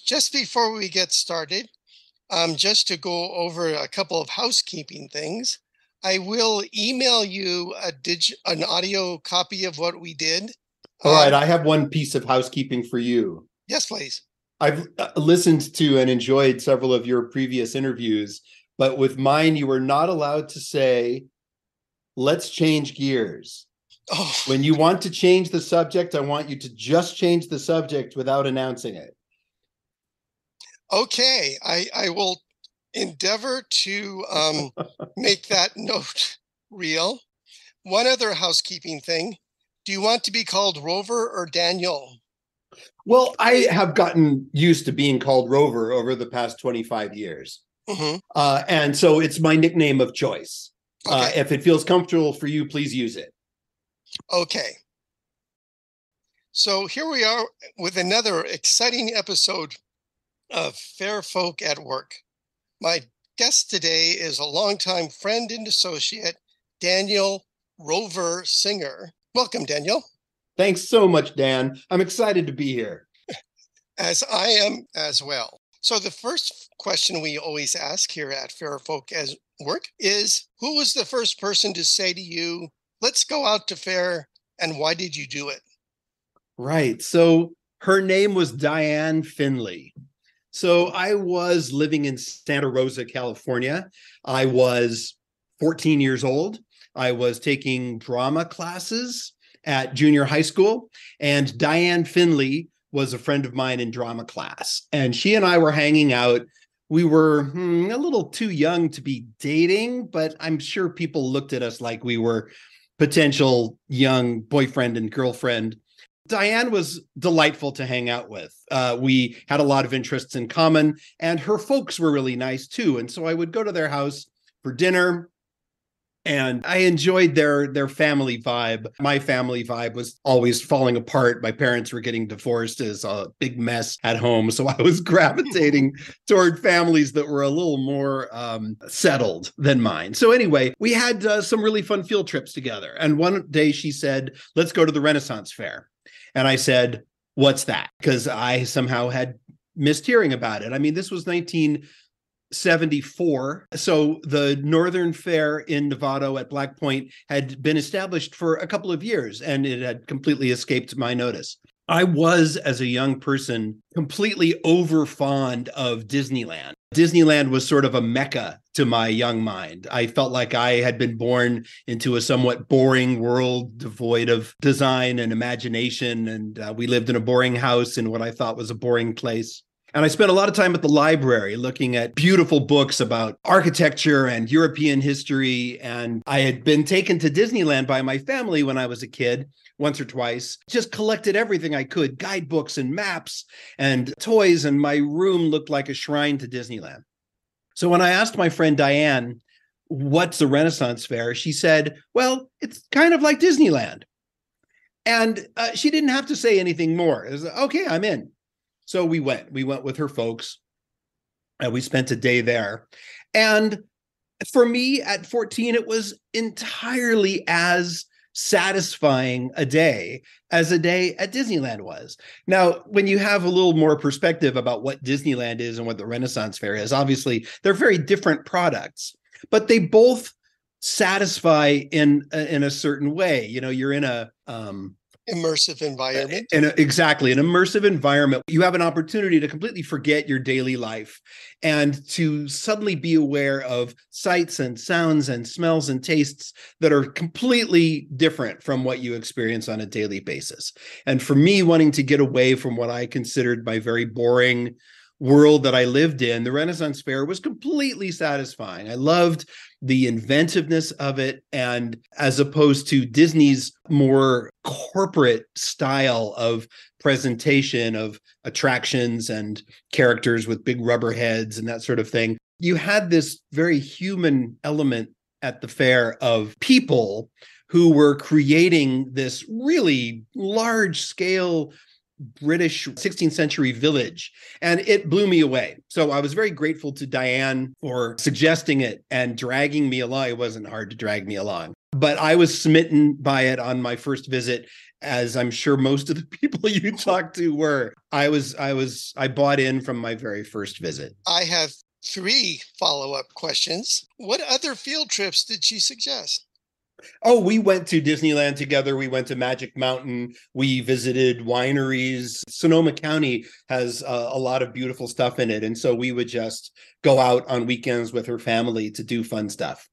Just before we get started, just to go over a couple of housekeeping things, I will email you an audio copy of what we did. All right, I have one piece of housekeeping for you. Yes, please. I've listened to and enjoyed several of your previous interviews, but with mine, you were not allowed to say, let's change gears. Oh, When you want to change the subject, I want you to just change the subject without announcing it. okay. I will endeavor to make that note real. One other housekeeping thing. Do you want to be called Rover or Daniel? Well, I have gotten used to being called Rover over the past 25 years. Mm-hmm. And so it's my nickname of choice. Okay. If it feels comfortable for you, please use it. Okay. So here we are with another exciting episode of Fair Folk at Work. My guest today is a longtime friend and associate, Daniel Rover Singer. Welcome, Daniel. Thanks so much, Dan. I'm excited to be here. As I am as well. So the first question we always ask here at Fair Folk at Work is, who was the first person to say to you, let's go out to Fair, and why did you do it? Right. So her name was Diane Finley. So I was living in Santa Rosa, California. I was 14 years old. I was taking drama classes at junior high school, and Diane Finley was a friend of mine in drama class. And she and I were hanging out. We were a little too young to be dating, but I'm sure people looked at us like we were potential young boyfriend and girlfriend. Diane was delightful to hang out with. We had a lot of interests in common, and her folks were really nice too. And so I would go to their house for dinner, and I enjoyed their family vibe. My family vibe was always falling apart. My parents were getting divorced. It was a big mess at home. So I was gravitating toward families that were a little more settled than mine. So anyway, we had some really fun field trips together. And one day she said, let's go to the Renaissance Fair. And I said, what's that? Because I somehow had missed hearing about it. I mean, this was 1974. So the Northern Fair in Novato at Black Point had been established for a couple of years, and it had completely escaped my notice. I was, as a young person, completely over fond of Disneyland. Disneyland was sort of a mecca to my young mind. I felt like I had been born into a somewhat boring world devoid of design and imagination. And we lived in a boring house in what I thought was a boring place. And I spent a lot of time at the library looking at beautiful books about architecture and European history. And I had been taken to Disneyland by my family when I was a kid, once or twice, just collected everything I could, guidebooks and maps and toys. And my room looked like a shrine to Disneyland. So when I asked my friend Diane, what's the Renaissance Fair? She said, well, it's kind of like Disneyland. And she didn't have to say anything more. It was, okay, I'm in. So we went with her folks, and we spent a day there. And for me at 14, it was entirely as satisfying a day as a day at Disneyland was. Now, when you have a little more perspective about what Disneyland is and what the Renaissance Fair is, obviously they're very different products, but they both satisfy in a certain way. You know, you're in a immersive environment. Exactly, an immersive environment. You have an opportunity to completely forget your daily life and to suddenly be aware of sights and sounds and smells and tastes that are completely different from what you experience on a daily basis. And for me, wanting to get away from what I considered my very boring world that I lived in, the Renaissance Fair was completely satisfying. I loved the inventiveness of it. And as opposed to Disney's more corporate style of presentation of attractions and characters with big rubber heads and that sort of thing, you had this very human element at the fair of people who were creating this really large scale British 16th century village, and it blew me away. So I was very grateful to Diane for suggesting it and dragging me along. It wasn't hard to drag me along, but I was smitten by it on my first visit. as I'm sure most of the people you talked to were. I bought in from my very first visit. I have three follow-up questions. What other field trips did she suggest? Oh, we went to Disneyland together. We went to Magic Mountain. We visited wineries. Sonoma County has a lot of beautiful stuff in it. And so we would just go out on weekends with her family to do fun stuff.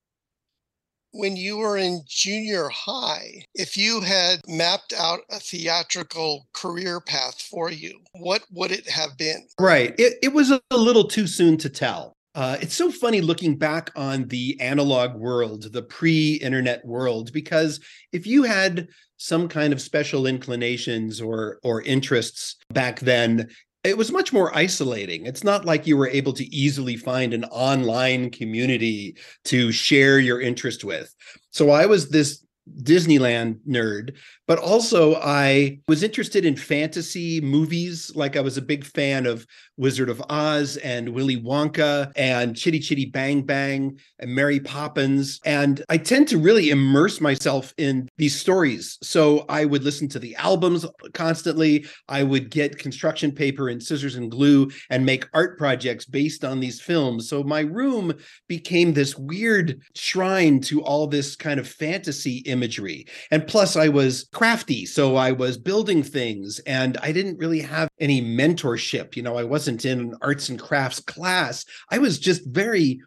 When you were in junior high, if you had mapped out a theatrical career path for you, what would it have been? Right. It was a little too soon to tell. It's so funny looking back on the analog world, the pre-internet world, because if you had some kind of special inclinations or interests back then, it was much more isolating. It's not like you were able to easily find an online community to share your interest with. So I was this Disneyland nerd, but also I was interested in fantasy movies. Like I was a big fan of Wizard of Oz and Willy Wonka and Chitty Chitty Bang Bang and Mary Poppins. And I tend to really immerse myself in these stories. So I would listen to the albums constantly. I would get construction paper and scissors and glue and make art projects based on these films. So my room became this weird shrine to all this kind of fantasy imagery. And plus I was crafty. So I was building things and I didn't really have any mentorship. I wasn't in an arts and crafts class. I was just very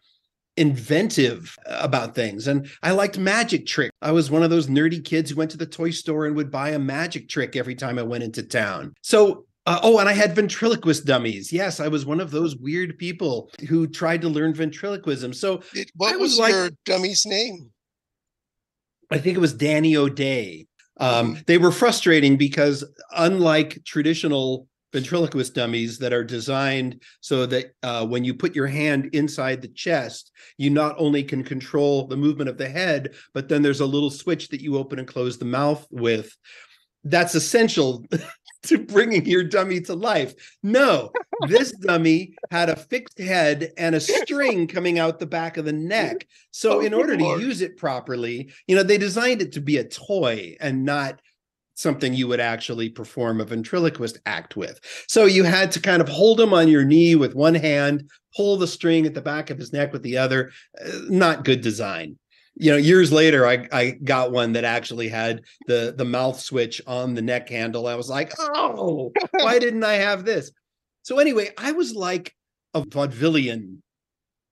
inventive about things. And I liked magic tricks. I was one of those nerdy kids who went to the toy store and would buy a magic trick every time I went into town. So and I had ventriloquist dummies. Yes, I was one of those weird people who tried to learn ventriloquism. So What was your dummy's name? I think it was Danny O'Day. They were frustrating because unlike traditional ventriloquist dummies that are designed so that when you put your hand inside the chest, you not only can control the movement of the head, but then there's a little switch that you open and close the mouth with. That's essential to bringing your dummy to life. No, this dummy had a fixed head and a string coming out the back of the neck. So in order to use it properly, they designed it to be a toy and not something you would actually perform a ventriloquist act with. So you had to kind of hold him on your knee with one hand, pull the string at the back of his neck with the other. Not good design. Years later, I got one that actually had the mouth switch on the neck handle. I was like, oh, why didn't I have this? So anyway, I was like a vaudevillian.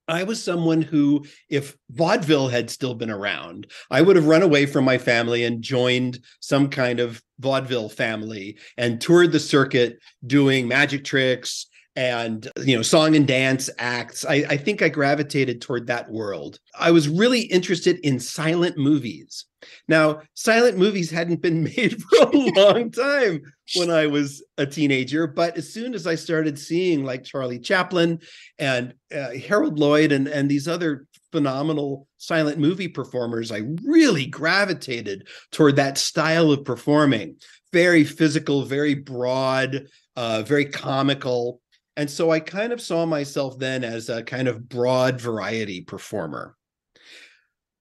I was someone who, if vaudeville had still been around, I would have run away from my family and joined some kind of vaudeville family and toured the circuit doing magic tricks and song and dance acts. I think I gravitated toward that world. I was really interested in silent movies. Now, silent movies hadn't been made for a long time when I was a teenager, but as soon as I started seeing like Charlie Chaplin and Harold Lloyd and these other phenomenal silent movie performers, I really gravitated toward that style of performing. Very physical, very broad, very comical. And so I kind of saw myself then as a kind of broad variety performer.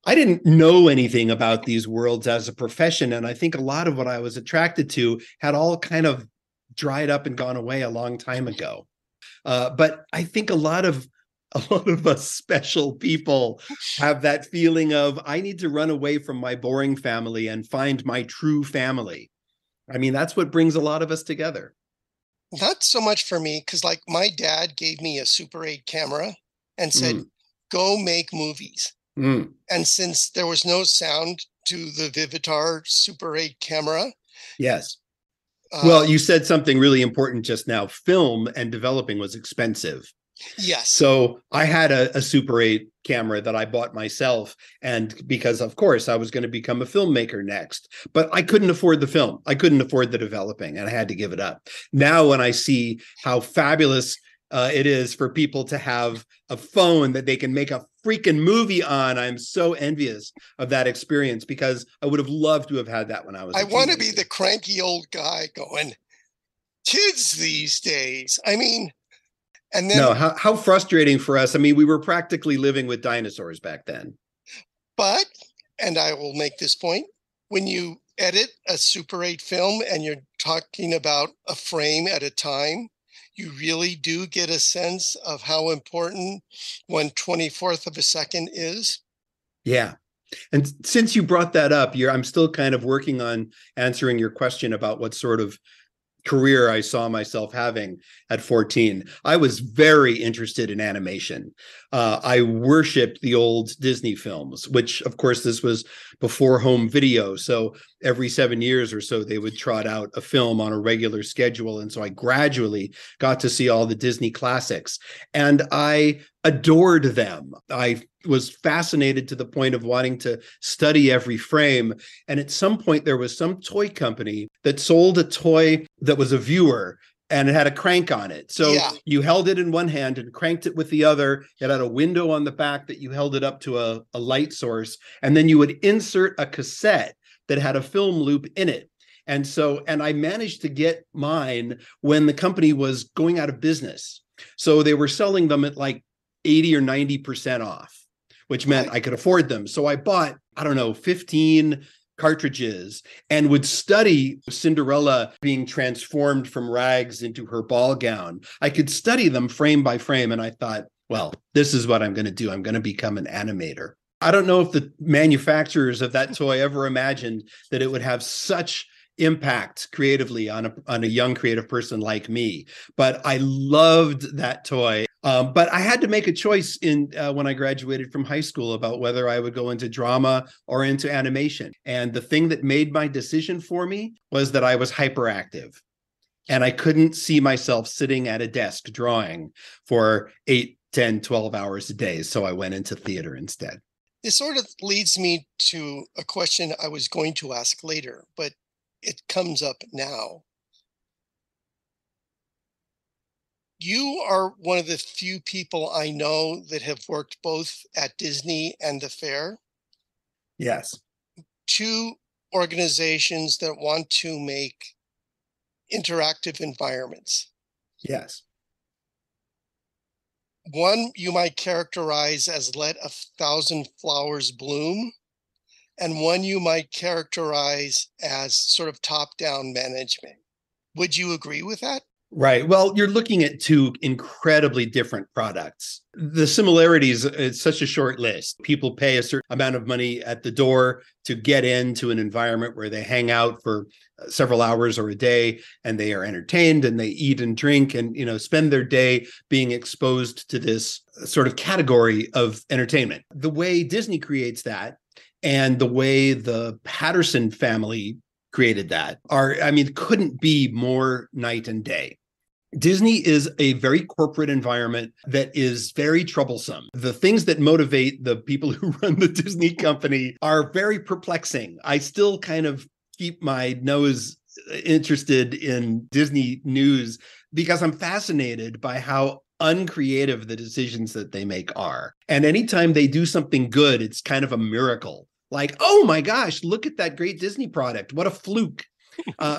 I didn't know anything about these worlds as a profession. And I think a lot of what I was attracted to had all kind of dried up and gone away a long time ago. But I think a lot of us special people have that feeling of, I need to run away from my boring family and find my true family. I mean, that's what brings a lot of us together. Not so much for me, because like my dad gave me a Super 8 camera and said, go make movies. And since there was no sound to the Vivitar Super 8 camera. Yes. Well, you said something really important just now. Film and developing was expensive. Yes. So I had a Super 8 camera that I bought myself. And because, of course, I was going to become a filmmaker next. But I couldn't afford the film. I couldn't afford the developing, and I had to give it up. Now, when I see how fabulous it is for people to have a phone that they can make a freaking movie on, I'm so envious of that experience, because I would have loved to have had that when I was a teenager. I want to be the cranky old guy going, kids these days. I mean, and then, no, how frustrating for us. I mean, we were practically living with dinosaurs back then. But, and I will make this point, when you edit a Super 8 film and you're talking about a frame at a time, you really do get a sense of how important 1/24th of a second is. Yeah. And since you brought that up, I'm still kind of working on answering your question about what sort of career I saw myself having at 14. I was very interested in animation. I worshiped the old Disney films, which, of course, this was before home video. So every 7 years or so, they would trot out a film on a regular schedule. And so I gradually got to see all the Disney classics. And I adored them. I was fascinated to the point of wanting to study every frame. And at some point, there was some toy company that sold a toy that was a viewer and it had a crank on it. So Yeah. you held it in one hand and cranked it with the other. It had a window on the back that you held it up to a light source. And then you would insert a cassette that had a film loop in it. And I managed to get mine when the company was going out of business. So they were selling them at like 80 or 90% off, which meant I could afford them. So I bought, 15 cartridges and would study Cinderella being transformed from rags into her ball gown. I could study them frame by frame. And I thought, well, this is what I'm going to do. I'm going to become an animator. I don't know if the manufacturers of that toy ever imagined that it would have such impact creatively on a young creative person like me. But I loved that toy. But I had to make a choice when I graduated from high school about whether I would go into drama or into animation. And the thing that made my decision for me was that I was hyperactive. And I couldn't see myself sitting at a desk drawing for 8, 10, 12 hours a day. So I went into theater instead. This sort of leads me to a question I was going to ask later, but it comes up now. You are one of the few people I know that have worked both at Disney and the Faire. Yes. Two organizations that want to make interactive environments. Yes. One you might characterize as let a thousand flowers bloom, and one you might characterize as sort of top-down management. Would you agree with that? Right. Well, you're looking at two incredibly different products. The similarities, it's such a short list. People pay a certain amount of money at the door to get into an environment where they hang out for several hours or a day, and they are entertained and they eat and drink and, spend their day being exposed to this sort of category of entertainment. The way Disney creates that and the way the Patterson family created that couldn't be more night and day. Disney is a very corporate environment that is very troublesome. The things that motivate the people who run the Disney company are very perplexing. I still kind of keep my nose interested in Disney news because I'm fascinated by how uncreative the decisions that they make are. And anytime they do something good, it's kind of a miracle. Like, oh my gosh, look at that great Disney product. What a fluke.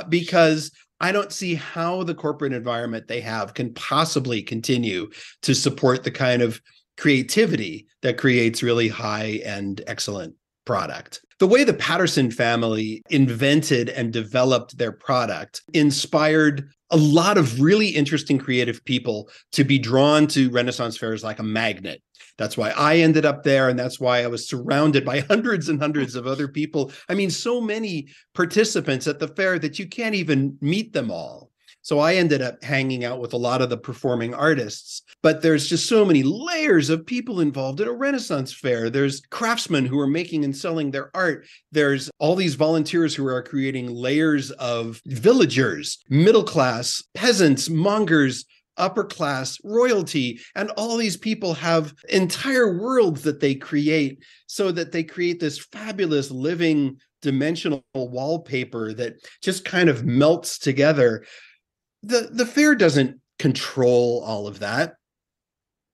Because I don't see how the corporate environment they have can possibly continue to support the kind of creativity that creates really high and excellent product. The way the Patterson family invented and developed their product inspired a lot of really interesting creative people to be drawn to Renaissance fairs like a magnet. That's why I ended up there, and that's why I was surrounded by hundreds and hundreds of other people. I mean, so many participants at the fair that you can't even meet them all. So I ended up hanging out with a lot of the performing artists, but there's just so many layers of people involved at a Renaissance fair. There's craftsmen who are making and selling their art. There's all these volunteers who are creating layers of villagers, middle class, peasants, mongers, upper class, royalty, and all these people have entire worlds that they create so that they create this fabulous living dimensional wallpaper that just kind of melts together. The fair doesn't control all of that.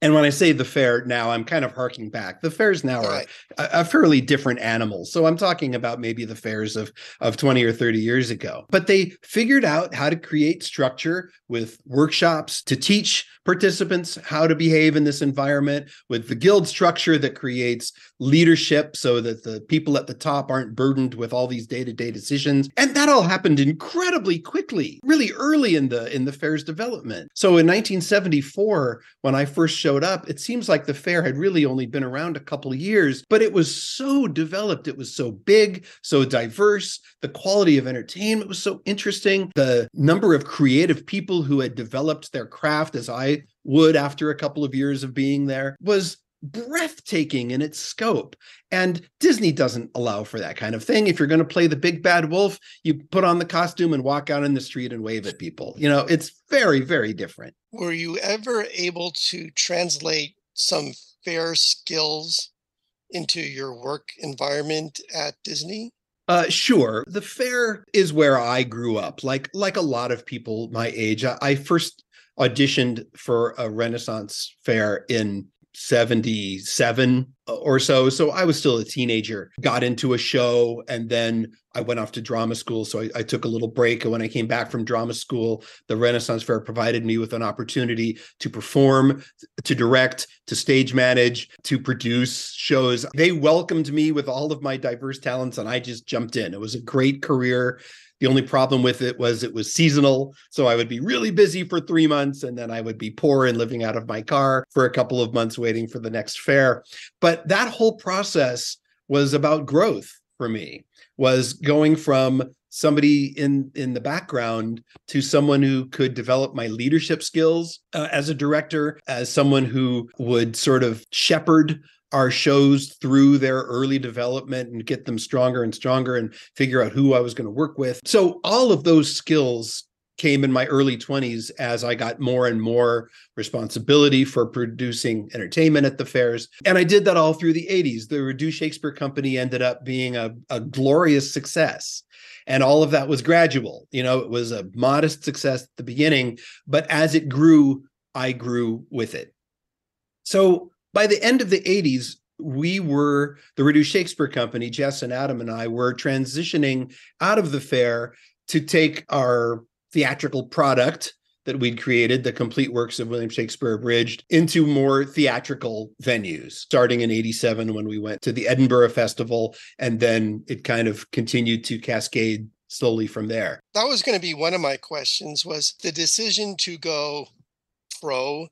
And when I say the fair now, I'm kind of harking back. The fairs now are a fairly different animal. So I'm talking about maybe the fairs of 20 or 30 years ago. But they figured out how to create structure with workshops to teach participants how to behave in this environment, with the guild structure that creates leadership so that the people at the top aren't burdened with all these day-to-day decisions. And that all happened incredibly quickly, really early in the Faire's development. So in 1974, when I first showed up, it seems like the Faire had really only been around a couple of years, but it was so developed. It was so big, so diverse. The quality of entertainment was so interesting. The number of creative people who had developed their craft, as I would after a couple of years of being there, was breathtaking in its scope. And Disney doesn't allow for that kind of thing. If you're going to play the big bad wolf, you put on the costume and walk out in the street and wave at people. It's very, very different. Were you ever able to translate some Faire skills into your work environment at Disney? Sure. The Faire is where I grew up. Like a lot of people my age, I first auditioned for a Renaissance Fair in 77 or so. So I was still a teenager, got into a show, and then I went off to drama school. So I took a little break. And when I came back from drama school, the Renaissance Fair provided me with an opportunity to perform, to direct, to stage manage, to produce shows. They welcomed me with all of my diverse talents, and I just jumped in. It was a great career. The only problem with it was seasonal. So I would be really busy for 3 months, and then I would be poor and living out of my car for a couple of months waiting for the next fair. But that whole process was about growth for me, was going from somebody in the background to someone who could develop my leadership skills as a director, as someone who would sort of shepherd our shows through their early development and get them stronger and stronger and figure out who I was going to work with. So all of those skills came in my early 20s as I got more and more responsibility for producing entertainment at the fairs. And I did that all through the 80s. The Reduce Shakespeare Company ended up being a glorious success. And all of that was gradual. It was a modest success at the beginning, but as it grew, I grew with it. So by the end of the 80s, we were, the Reduce Shakespeare Company, Jess and Adam and I, were transitioning out of the fair to take our theatrical product that we'd created, the complete works of William Shakespeare Abridged, into more theatrical venues, starting in 87 when we went to the Edinburgh Festival, and then it kind of continued to cascade slowly from there. That was going to be one of my questions, was the decision to go pro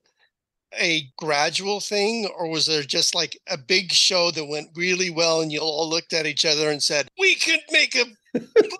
a gradual thing, or was there just like a big show that went really well and you all looked at each other and said, we could make a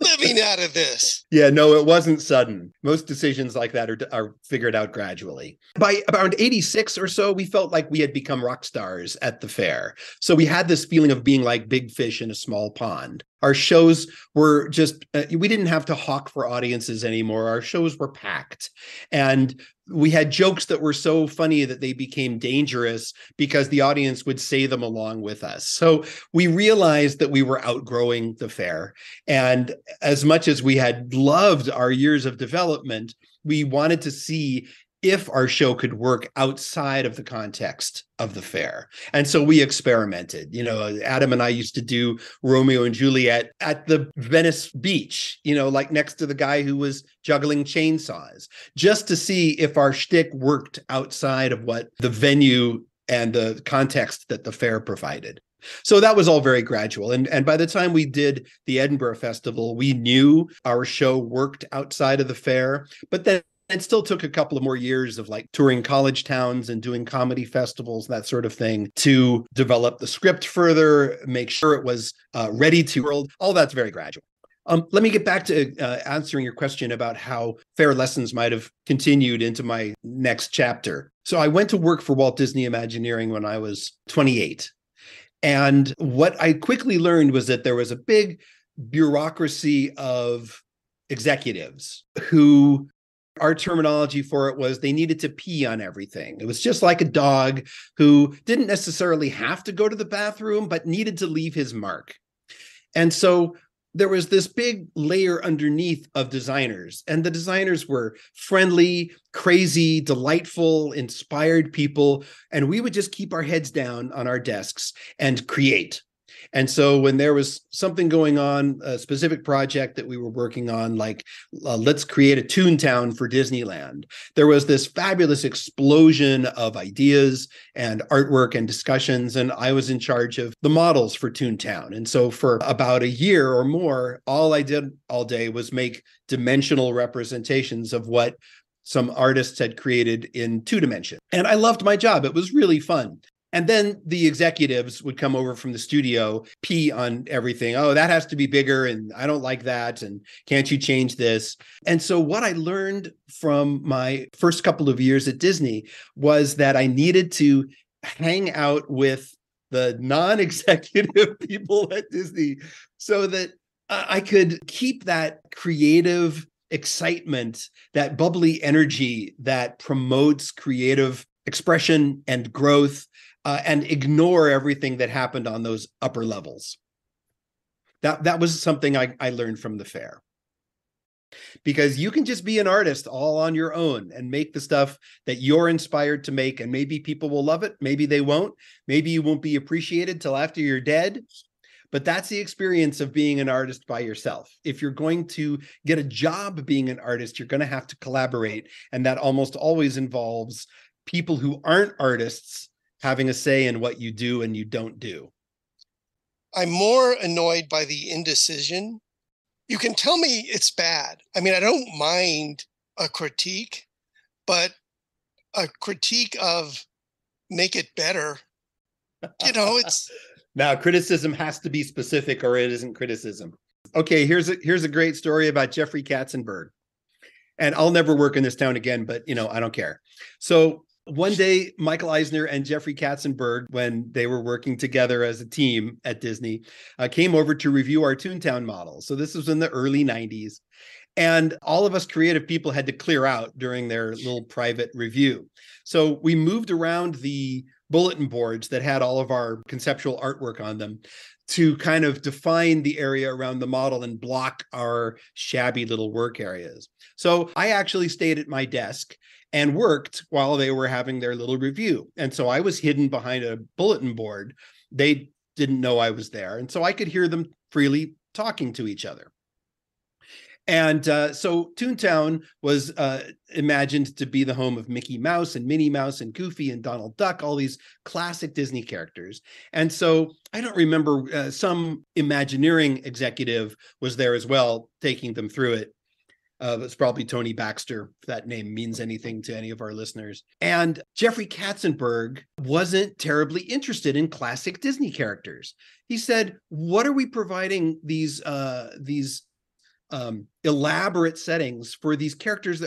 living out of this? Yeah, no, it wasn't sudden. Most decisions like that are figured out gradually. By around 86 or so, we felt like we had become rock stars at the fair. So we had this feeling of being like big fish in a small pond. Our shows were just, we didn't have to hawk for audiences anymore. Our shows were packed. And we had jokes that were so funny that they became dangerous because the audience would say them along with us. So we realized that we were outgrowing the fair. And as much as we had loved our years of development, we wanted to see if our show could work outside of the context of the fair. And so we experimented. Adam and I used to do Romeo and Juliet at the Venice beach, like next to the guy who was juggling chainsaws, just to see if our shtick worked outside of what the venue and the context that the fair provided. So that was all very gradual. And by the time we did the Edinburgh Festival, we knew our show worked outside of the fair, but then it still took a couple of more years of like touring college towns and doing comedy festivals, that sort of thing, to develop the script further, make sure it was ready to world. All that's very gradual. Let me get back to answering your question about how fair lessons might have continued into my next chapter. So I went to work for Walt Disney Imagineering when I was 28. And what I quickly learned was that there was a big bureaucracy of executives who, our terminology for it was, they needed to pee on everything. It was just like a dog who didn't necessarily have to go to the bathroom, but needed to leave his mark. And so there was this big layer underneath of designers, and the designers were friendly, crazy, delightful, inspired people. And we would just keep our heads down on our desks and create. And so when there was something going on, a specific project that we were working on, like let's create a Toontown for Disneyland, there was this fabulous explosion of ideas and artwork and discussions. And I was in charge of the models for Toontown. And so for about a year or more, all I did all day was make dimensional representations of what some artists had created in 2 dimension. And I loved my job. It was really fun. And then the executives would come over from the studio, pee on everything. Oh, that has to be bigger. And I don't like that. And can't you change this? And so what I learned from my first couple of years at Disney was that I needed to hang out with the non-executive people at Disney so that I could keep that creative excitement, that bubbly energy that promotes creative expression and growth, and ignore everything that happened on those upper levels. That was something I learned from the Faire. Because you can just be an artist all on your own and make the stuff that you're inspired to make, and maybe people will love it, maybe they won't, maybe you won't be appreciated till after you're dead. But that's the experience of being an artist by yourself. If you're going to get a job being an artist, you're going to have to collaborate. And that almost always involves people who aren't artists having a say in what you do and you don't do. I'm more annoyed by the indecision. You can tell me it's bad. I mean, I don't mind a critique, but a critique of make it better, it's... Now, criticism has to be specific or it isn't criticism. Okay, here's a great story about Jeffrey Katzenberg. And I'll never work in this town again, but I don't care. So one day, Michael Eisner and Jeffrey Katzenberg, when they were working together as a team at Disney, came over to review our Toontown model. So this was in the early 90s. And all of us creative people had to clear out during their little private review. So we moved around the bulletin boards that had all of our conceptual artwork on them to kind of define the area around the model and block our shabby little work areas. So I actually stayed at my desk and worked while they were having their little review. And so I was hidden behind a bulletin board. They didn't know I was there. And so I could hear them freely talking to each other. And so Toontown was imagined to be the home of Mickey Mouse and Minnie Mouse and Goofy and Donald Duck, all these classic Disney characters. And so I don't remember, some Imagineering executive was there as well, taking them through it. It's probably Tony Baxter, if that name means anything to any of our listeners. And Jeffrey Katzenberg wasn't terribly interested in classic Disney characters. He said, what are we providing these elaborate settings for these characters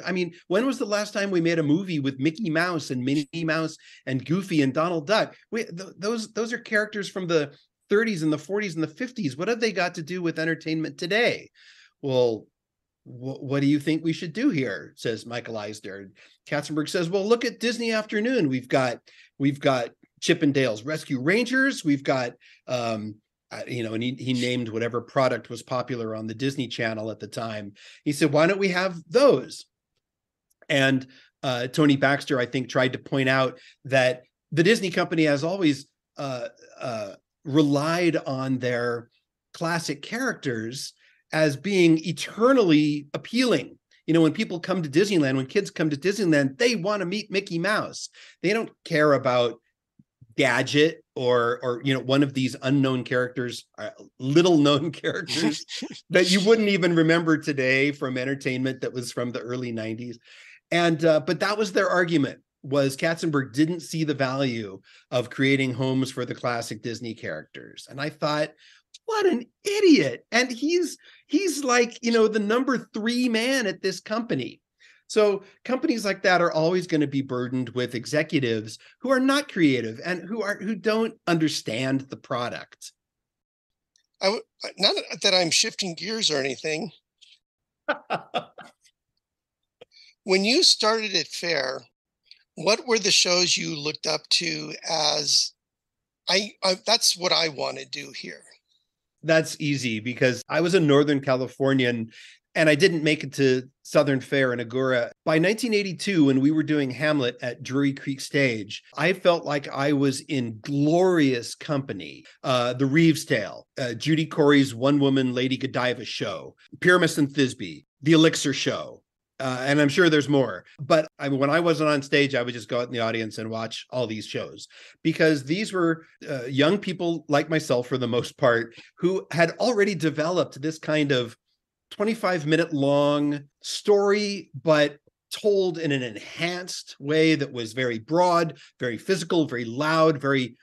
when was the last time we made a movie with Mickey Mouse and Minnie Mouse and Goofy and Donald Duck? Those are characters from the 30s and the 40s and the 50s. What have they got to do with entertainment today? Well, what do you think we should do here? Says Michael Eisner. Katzenberg says, well, look at Disney Afternoon. We've got Chip and Dale's Rescue Rangers. We've got and he named whatever product was popular on the Disney Channel at the time. He said, why don't we have those? And Tony Baxter, I think, tried to point out that the Disney company has always relied on their classic characters as being eternally appealing. When people come to Disneyland, when kids come to Disneyland, they want to meet Mickey Mouse. They don't care about Gadget or one of these unknown characters, little known characters that you wouldn't even remember today from entertainment that was from the early 90s. And but that was their argument, was Katzenberg didn't see the value of creating homes for the classic Disney characters. And I thought, what an idiot. And he's like, the number 3 man at this company. So companies like that are always going to be burdened with executives who are not creative and who don't understand the product. Not that I'm shifting gears or anything. When you started at Faire, what were the shows you looked up to as, that's what I want to do here? That's easy, because I was a Northern Californian And I didn't make it to Southern Faire and Agora. By 1982, when we were doing Hamlet at Drury Creek Stage, I felt like I was in glorious company. The Reeves Tale, Judy Corey's One Woman Lady Godiva show, Pyramus and Thisbe, The Elixir Show, and I'm sure there's more. But when I wasn't on stage, I would just go out in the audience and watch all these shows, because these were young people like myself, for the most part, who had already developed this kind of 25-minute long story, but told in an enhanced way that was very broad, very physical, very loud, very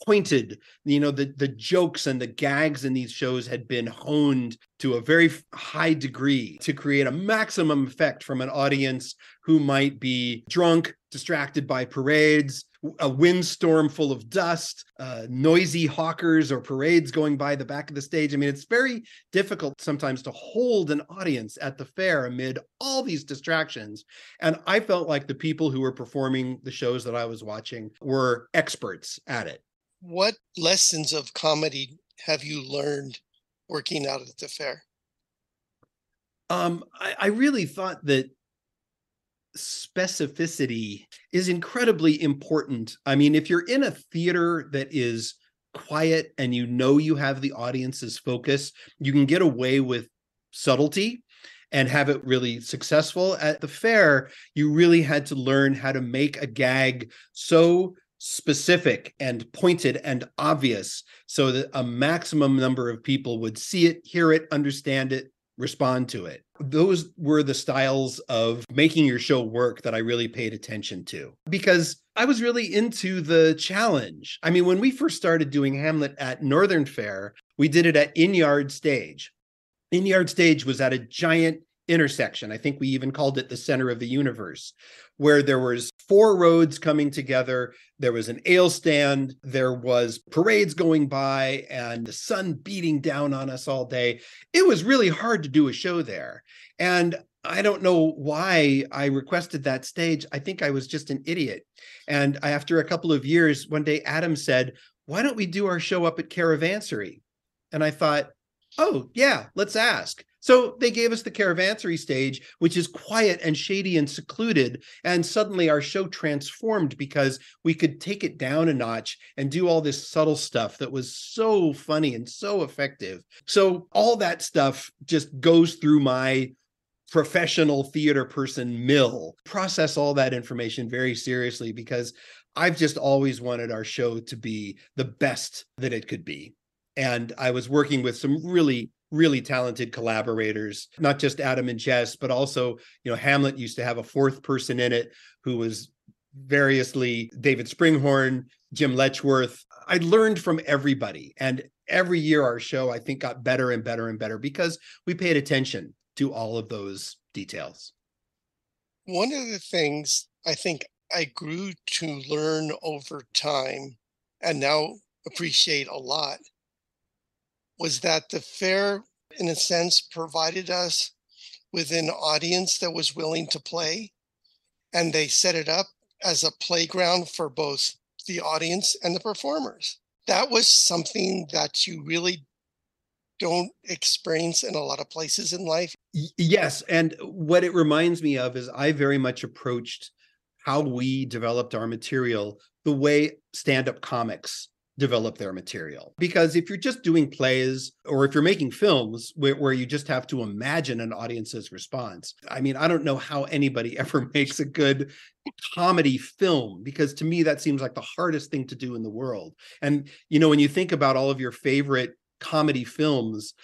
pointed. The jokes and the gags in these shows had been honed to a very high degree to create a maximum effect from an audience who might be drunk, distracted by parades, a windstorm full of dust, noisy hawkers or parades going by the back of the stage. I mean, it's very difficult sometimes to hold an audience at the fair amid all these distractions. And I felt like the people who were performing the shows that I was watching were experts at it. What lessons of comedy have you learned working out at the fair? I really thought that specificity is incredibly important. I mean, if you're in a theater that is quiet and you have the audience's focus, you can get away with subtlety and have it really successful. At the fair, you really had to learn how to make a gag so specific and pointed and obvious so that a maximum number of people would see it, hear it, understand it, respond to it. Those were the styles of making your show work that I really paid attention to, because I was really into the challenge. I mean, when we first started doing Hamlet at Northern Faire, we did it at In-Yard Stage. In-Yard Stage was at a giant intersection. I think we even called it the center of the universe, where there was 4 roads coming together. There was an ale stand. There was parades going by and the sun beating down on us all day. It was really hard to do a show there. And I don't know why I requested that stage. I think I was just an idiot. And after a couple of years, one day Adam said, "Why don't we do our show up at Caravansary?" And I thought, oh, yeah, let's ask. So they gave us the Caravansary stage, which is quiet and shady and secluded. And suddenly our show transformed because we could take it down a notch and do all this subtle stuff that was so funny and so effective. So all that stuff just goes through my professional theater person mill, process all that information very seriously, because I've just always wanted our show to be the best that it could be. And I was working with some really, really talented collaborators, not just Adam and Jess, but also, Hamlet used to have a 4th person in it who was variously David Springhorn, Jim Letchworth. I learned from everybody. And every year our show, I think, got better and better and better because we paid attention to all of those details. One of the things I think I grew to learn over time and now appreciate a lot was that the fair, in a sense, provided us with an audience that was willing to play, and they set it up as a playground for both the audience and the performers. That was something that you really don't experience in a lot of places in life. Yes. And what it reminds me of is I very much approached how we developed our material the way stand-up comics develop their material. Because if you're just doing plays, or if you're making films where you just have to imagine an audience's response, I mean, I don't know how anybody ever makes a good comedy film, because to me, that seems like the hardest thing to do in the world. And, when you think about all of your favorite comedy films,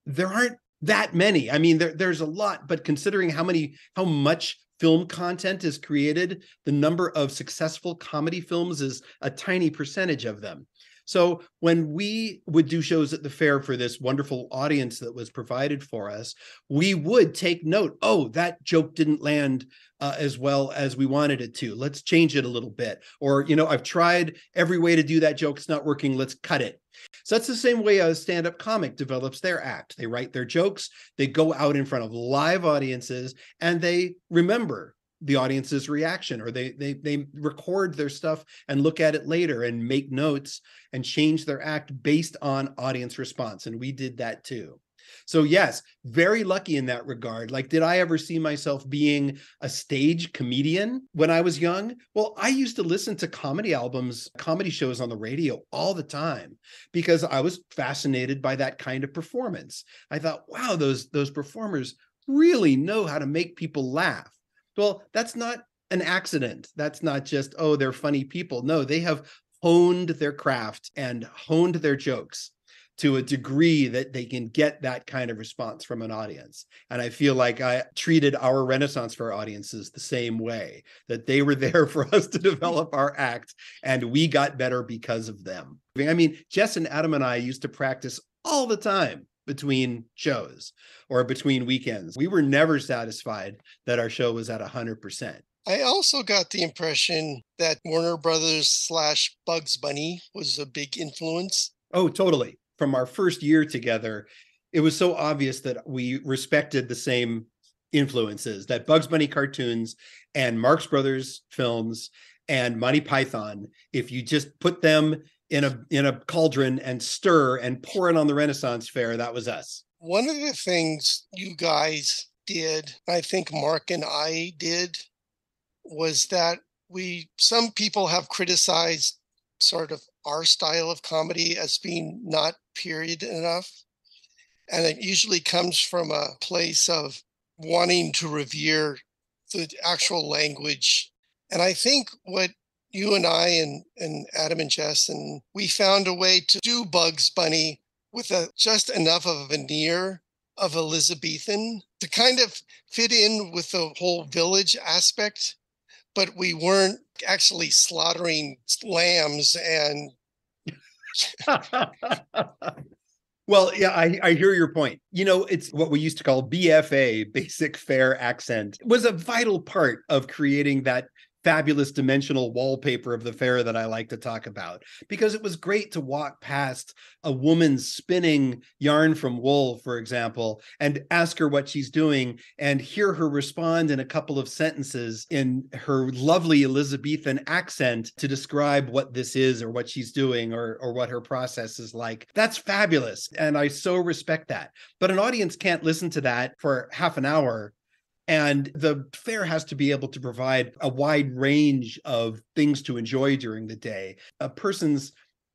there aren't that many. I mean, there's a lot, but considering how much film content is created, the number of successful comedy films is a tiny percentage of them. So when we would do shows at the fair for this wonderful audience that was provided for us, we would take note, oh, that joke didn't land as well as we wanted it to. Let's change it a little bit. Or, I've tried every way to do that joke. It's not working. Let's cut it. So that's the same way a stand-up comic develops their act. They write their jokes, they go out in front of live audiences, and they remember the audience's reaction, or they record their stuff and look at it later and make notes and change their act based on audience response. And we did that too. So yes, very lucky in that regard. Like, did I ever see myself being a stage comedian when I was young? Well, I used to listen to comedy albums, comedy shows on the radio all the time because I was fascinated by that kind of performance. I thought, wow, those performers really know how to make people laugh. Well, that's not an accident. That's not just, oh, they're funny people. No, they have honed their craft and honed their jokes to a degree that they can get that kind of response from an audience. And I feel like I treated our Renaissance Fair audiences the same way, that they were there for us to develop our act, and we got better because of them. I mean, Jess and Adam and I used to practice all the time between shows or between weekends. We were never satisfied that our show was at 100%. I also got the impression that Warner Brothers / Bugs Bunny was a big influence. Oh, totally. From our first year together, it was so obvious that we respected the same influences, that Bugs Bunny cartoons and Marx Brothers films and Monty Python, if you just put them in a cauldron and stir and pour it on the Renaissance Fair, that was us. One of the things you guys did, I think Mark and I did, was that some people have criticized sort of our style of comedy as being not period enough. And it usually comes from a place of wanting to revere the actual language. And I think what you and I and Adam and Jess, and we found a way to do Bugs Bunny with just enough of a veneer of Elizabethan to kind of fit in with the whole village aspect, but we weren't actually slaughtering lambs and Well, yeah, I hear your point. It's what we used to call BFA, basic fair accent. It was a vital part of creating that fabulous dimensional wallpaper of the fair that I like to talk about, because it was great to walk past a woman spinning yarn from wool, for example, and ask her what she's doing and hear her respond in a couple of sentences in her lovely Elizabethan accent to describe what this is or what she's doing or what her process is like. That's fabulous. And I so respect that. But an audience can't listen to that for half an hour. And the fair has to be able to provide a wide range of things to enjoy during the day. A person's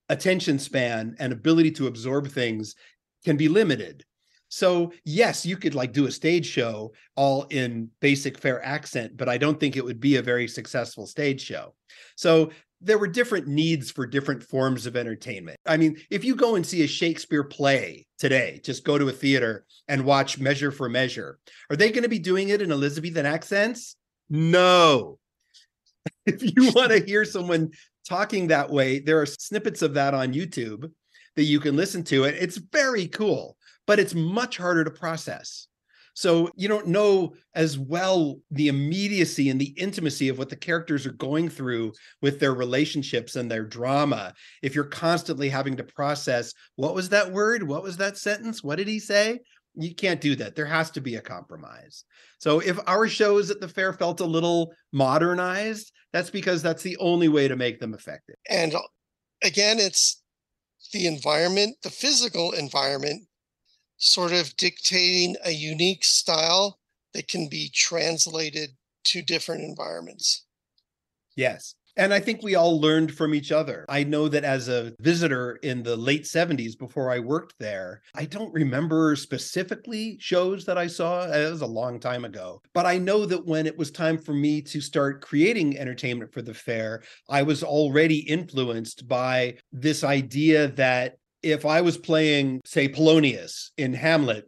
attention span and ability to absorb things can be limited. So yes, you could do a stage show all in basic fair accent, but I don't think it would be a very successful stage show. So there were different needs for different forms of entertainment. I mean, if you go and see a Shakespeare play today, just go to a theater and watch Measure for Measure, are they going to be doing it in Elizabethan accents? No. If you want to hear someone talking that way, there are snippets of that on YouTube that you can listen to. It's very cool, but it's much harder to process. So you don't know as well the immediacy and the intimacy of what the characters are going through with their relationships and their drama if you're constantly having to process, what was that word? What was that sentence? What did he say? You can't do that. There has to be a compromise. So if our shows at the fair felt a little modernized, that's because that's the only way to make them effective. And again, it's the environment, the physical environment, sort of dictating a unique style that can be translated to different environments. Yes. And I think we all learned from each other. I know that as a visitor in the late 70s, before I worked there, I don't remember specifically shows that I saw. It was a long time ago. But I know that when it was time for me to start creating entertainment for the fair, I was already influenced by this idea that if I was playing, say, Polonius in Hamlet,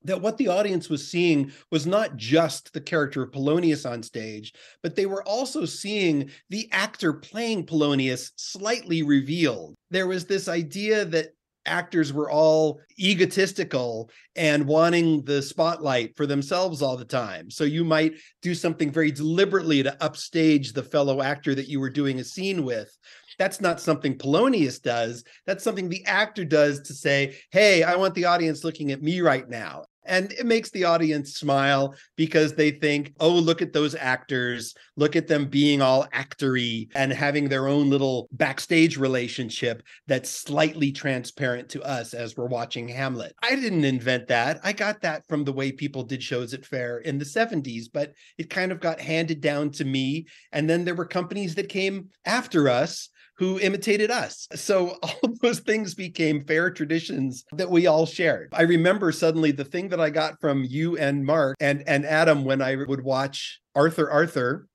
that what the audience was seeing was not just the character of Polonius on stage, but they were also seeing the actor playing Polonius slightly revealed. There was this idea that actors were all egotistical and wanting the spotlight for themselves all the time. So you might do something very deliberately to upstage the fellow actor that you were doing a scene with. That's not something Polonius does. That's something the actor does to say, hey, I want the audience looking at me right now. And it makes the audience smile because they think, oh, look at those actors. Look at them being all actory and having their own little backstage relationship that's slightly transparent to us as we're watching Hamlet. I didn't invent that. I got that from the way people did shows at Faire in the 70s, but it kind of got handed down to me. And then there were companies that came after us who imitated us. So all those things became Faire traditions that we all shared. I remember suddenly the thing that I got from you and Mark and Adam when I would watch Arthur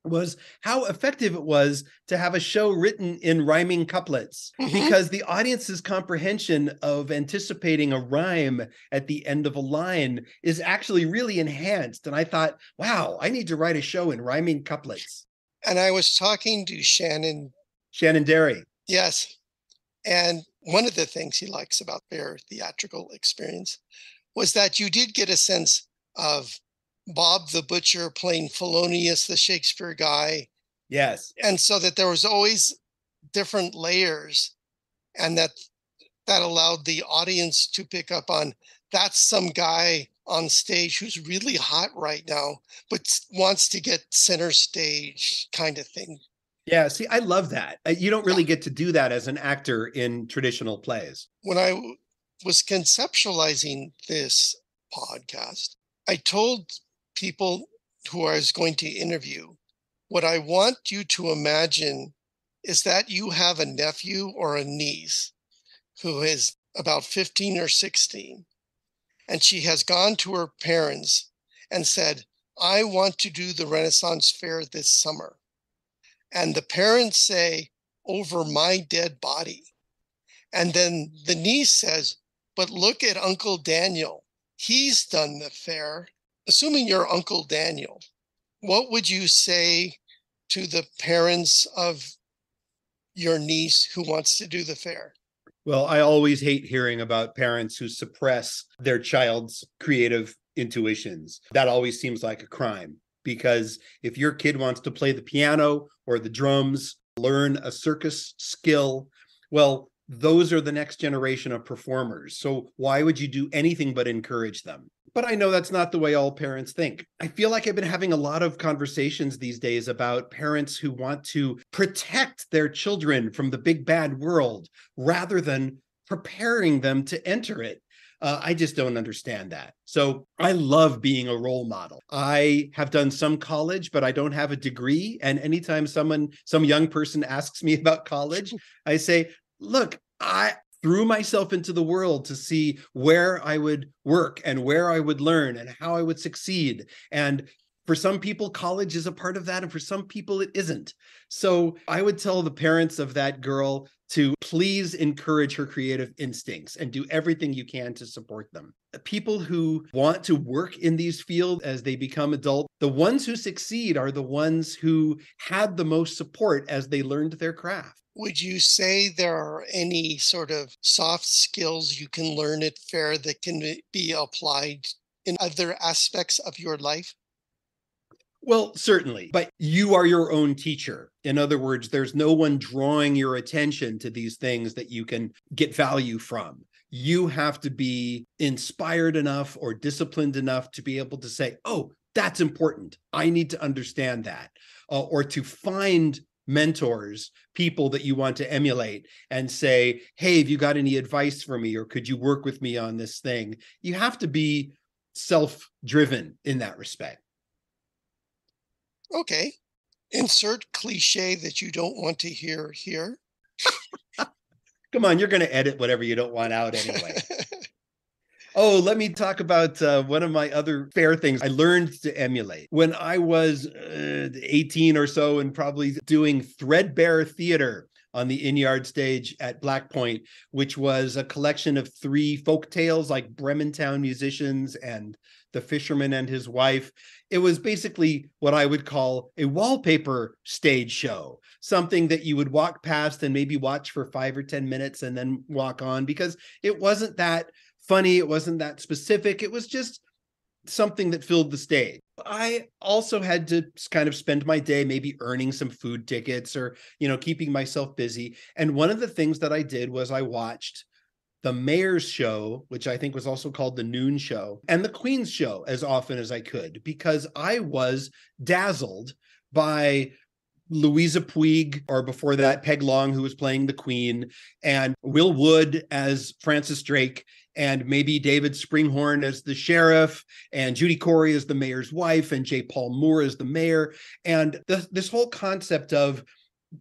was how effective it was to have a show written in rhyming couplets, because the audience's comprehension of anticipating a rhyme at the end of a line is actually really enhanced. And I thought, wow, I need to write a show in rhyming couplets. And I was talking to Shannon. Derry. Yes. And one of the things he likes about their theatrical experience was that you did get a sense of Bob the Butcher playing Felonius, the Shakespeare guy. Yes. And so that there was always different layers, and that allowed the audience to pick up on, that's some guy on stage who's really hot right now, but wants to get center stage kind of thing. Yeah, see, I love that. You don't really get to do that as an actor in traditional plays. When I was conceptualizing this podcast, I told people who I was going to interview, what I want you to imagine is that you have a nephew or a niece who is about 15 or 16, and she has gone to her parents and said, I want to do the Renaissance Fair this summer. And the parents say, over my dead body. And then the niece says, but look at Uncle Daniel. He's done the fair. Assuming you're Uncle Daniel, what would you say to the parents of your niece who wants to do the fair? Well, I always hate hearing about parents who suppress their child's creative intuitions. That always seems like a crime. Because if your kid wants to play the piano or the drums, learn a circus skill, well, those are the next generation of performers. So why would you do anything but encourage them? But I know that's not the way all parents think. I feel like I've been having a lot of conversations these days about parents who want to protect their children from the big bad world rather than preparing them to enter it. I just don't understand that. So I love being a role model. I have done some college, but I don't have a degree. And anytime some young person asks me about college, I say, look, I threw myself into the world to see where I would work and where I would learn and how I would succeed. And for some people, college is a part of that. And for some people, it isn't. So I would tell the parents of that girl to please encourage her creative instincts and do everything you can to support them. People who want to work in these fields as they become adult, the ones who succeed are the ones who had the most support as they learned their craft. Would you say there are any sort of soft skills you can learn at Faire that can be applied in other aspects of your life? Well, certainly, but you are your own teacher. In other words, there's no one drawing your attention to these things that you can get value from. You have to be inspired enough or disciplined enough to be able to say, oh, that's important. I need to understand that. Or to find mentors, people that you want to emulate and say, hey, have you got any advice for me? Or could you work with me on this thing? You have to be self-driven in that respect. Okay. Insert cliche that you don't want to hear here. Come on, you're going to edit whatever you don't want out anyway. Oh, let me talk about one of my other Faire things I learned to emulate. When I was 18 or so and probably doing threadbare theater on the in-yard stage at Black Point, which was a collection of 3 folk tales like Brementown Musicians and The Fisherman and His Wife. It was basically what I would call a wallpaper stage show, something that you would walk past and maybe watch for 5 or 10 minutes and then walk on, because it wasn't that funny. It wasn't that specific. It was just something that filled the stage. I also had to kind of spend my day maybe earning some food tickets or, keeping myself busy. And one of the things that I did was I watched the Mayor's Show, which I think was also called the Noon Show, and the Queen's Show as often as I could, because I was dazzled by Louisa Puig, or before that, Peg Long, who was playing the Queen, and Will Wood as Francis Drake, and maybe David Springhorn as the sheriff, and Judy Corey as the mayor's wife, and J. Paul Moore as the mayor. And this whole concept of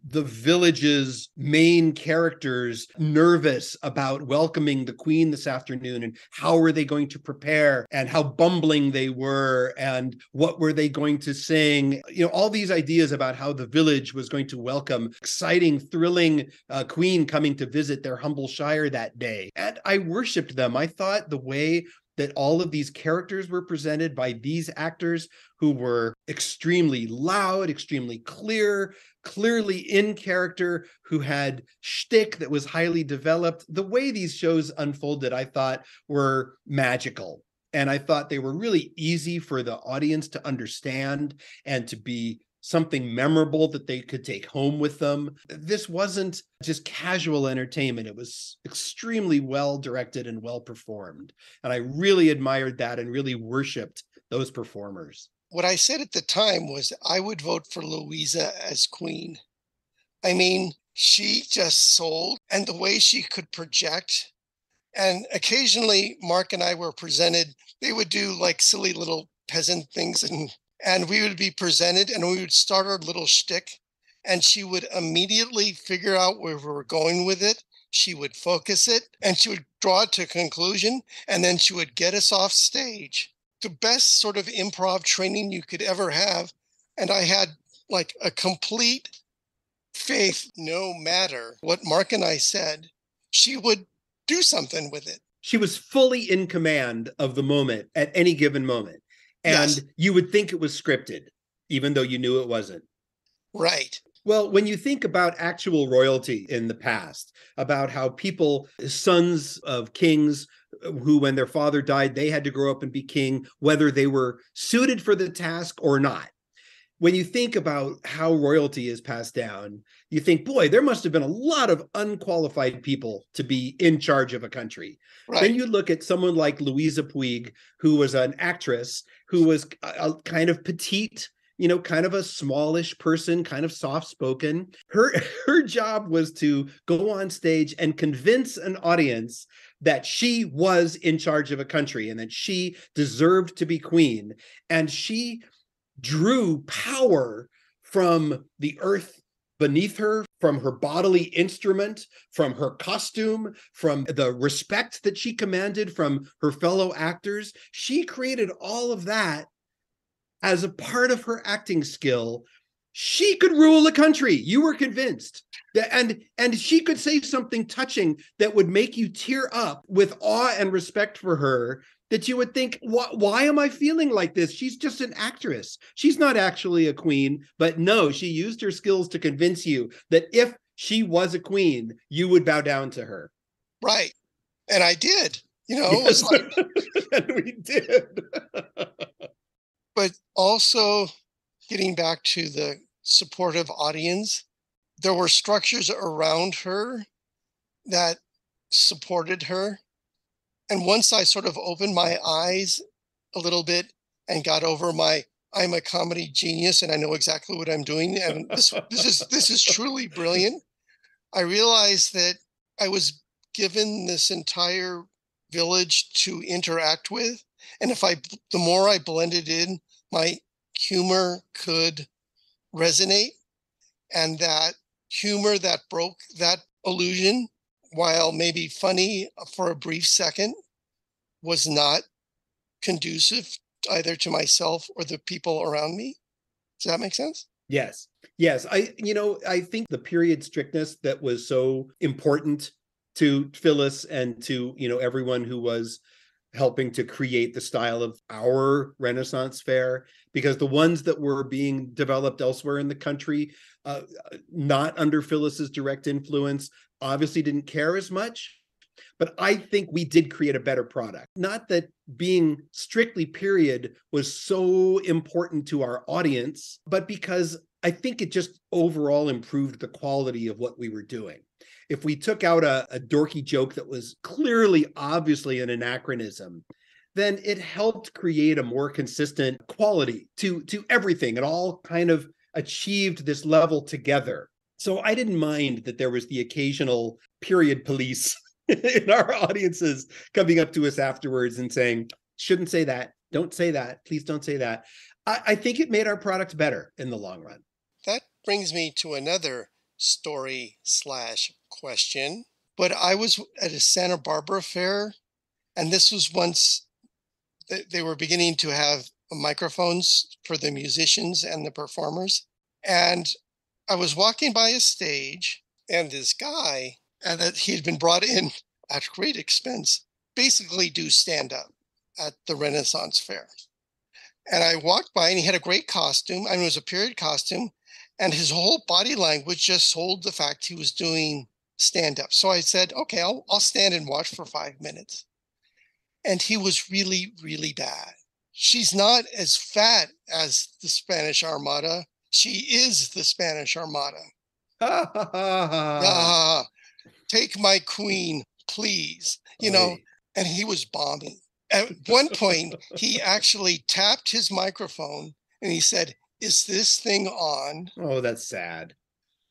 the village's main characters nervous about welcoming the Queen this afternoon, and how were they going to prepare, and how bumbling they were, and what were they going to sing, all these ideas about how the village was going to welcome exciting, thrilling Queen coming to visit their humble shire that day. And I worshiped them. I thought the way that all of these characters were presented by these actors, who were extremely loud, extremely clear, clearly in character, who had shtick that was highly developed. The way these shows unfolded, I thought, were magical. And I thought they were really easy for the audience to understand and to be something memorable that they could take home with them. This wasn't just casual entertainment. It was extremely well directed and well performed. And I really admired that and really worshiped those performers. What I said at the time was I would vote for Louisa as Queen. I mean, she just sold, and the way she could project. And occasionally Mark and I were presented, they would do like silly little peasant things, and we would be presented, and we would start our little shtick, and she would immediately figure out where we were going with it. She would focus it, and she would draw it to a conclusion, and then she would get us off stage. The best sort of improv training you could ever have. And I had like a complete faith, no matter what Mark and I said, she would do something with it. She was fully in command of the moment at any given moment. And Yes. You would think it was scripted, even though you knew it wasn't. Right. Well, when you think about actual royalty in the past, about how people, sons of kings, who, when their father died, they had to grow up and be king, whether they were suited for the task or not. When you think about how royalty is passed down, you think, boy, there must have been a lot of unqualified people to be in charge of a country. Right. Then you look at someone like Louisa Puig, who was an actress, who was a kind of petite, kind of a smallish person, kind of soft-spoken. Her job was to go on stage and convince an audience that she was in charge of a country and that she deserved to be queen. And she drew power from the earth beneath her, from her bodily instrument, from her costume, from the respect that she commanded from her fellow actors. She created all of that as a part of her acting skill. She could rule a country. You were convinced. And she could say something touching that would make you tear up with awe and respect for her, that you would think, why am I feeling like this? She's just an actress. She's not actually a queen. But no, she used her skills to convince you that if she was a queen, you would bow down to her. Right. And I did. Yes. It was like, and we did. but also getting back to the supportive audience, there were structures around her that supported her. And once I sort of opened my eyes a little bit and got over I'm a comedy genius and I know exactly what I'm doing, and this is truly brilliant, I realized that I was given this entire village to interact with. And the more I blended in, my humor could resonate. And that humor that broke that illusion, while maybe funny for a brief second, was not conducive either to myself or the people around me. Does that make sense? Yes. I think the period strictness that was so important to Phyllis and to, everyone who was helping to create the style of our Renaissance fair, because the ones that were being developed elsewhere in the country, not under Phyllis's direct influence, obviously didn't care as much. But I think we did create a better product. Not that being strictly period was so important to our audience, but because I think it just overall improved the quality of what we were doing. If we took out a dorky joke that was clearly, obviously an anachronism, then it helped create a more consistent quality to everything. It all kind of achieved this level together. So I didn't mind that there was the occasional period police in our audiences coming up to us afterwards and saying, shouldn't say that, don't say that, please don't say that. I think it made our product better in the long run. That brings me to another story/question. But I was at a Santa Barbara fair, and this was once they were beginning to have microphones for the musicians and the performers. And I was walking by a stage, and this guy, and that he had been brought in at great expense, basically do stand up at the Renaissance Fair. And I walked by, and he had a great costume. I mean, it was a period costume, and his whole body language just sold the fact he was doing stand up. So I said, okay, I'll stand and watch for 5 minutes. And he was really, really bad. She's not as fat as the Spanish Armada. She is the Spanish Armada. Take my queen, please. And he was bombing. At one point, he actually tapped his microphone and he said, "Is this thing on?" Oh, that's sad.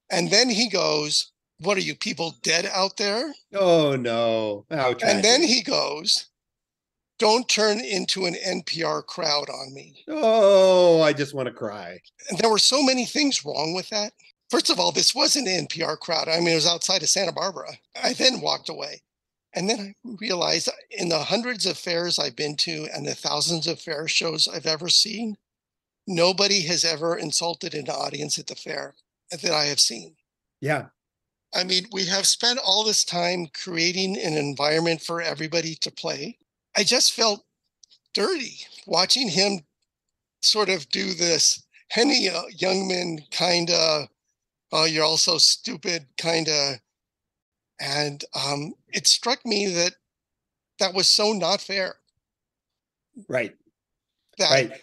And then he goes, "What are you people dead out there?" Oh, no. How tragic. And then he goes, "Don't turn into an NPR crowd on me." Oh, I just want to cry. And there were so many things wrong with that. First of all, this wasn't an NPR crowd. I mean, it was outside of Santa Barbara. I then walked away. And then I realized in the hundreds of fairs I've been to and the thousands of fair shows I've ever seen, nobody has ever insulted an audience at the fair that I have seen. Yeah. I mean, we have spent all this time creating an environment for everybody to play. I just felt dirty watching him sort of do this Henny Youngman kind of, "Oh, you're all so stupid" kind of. And it struck me that was so not fair. Right. Right.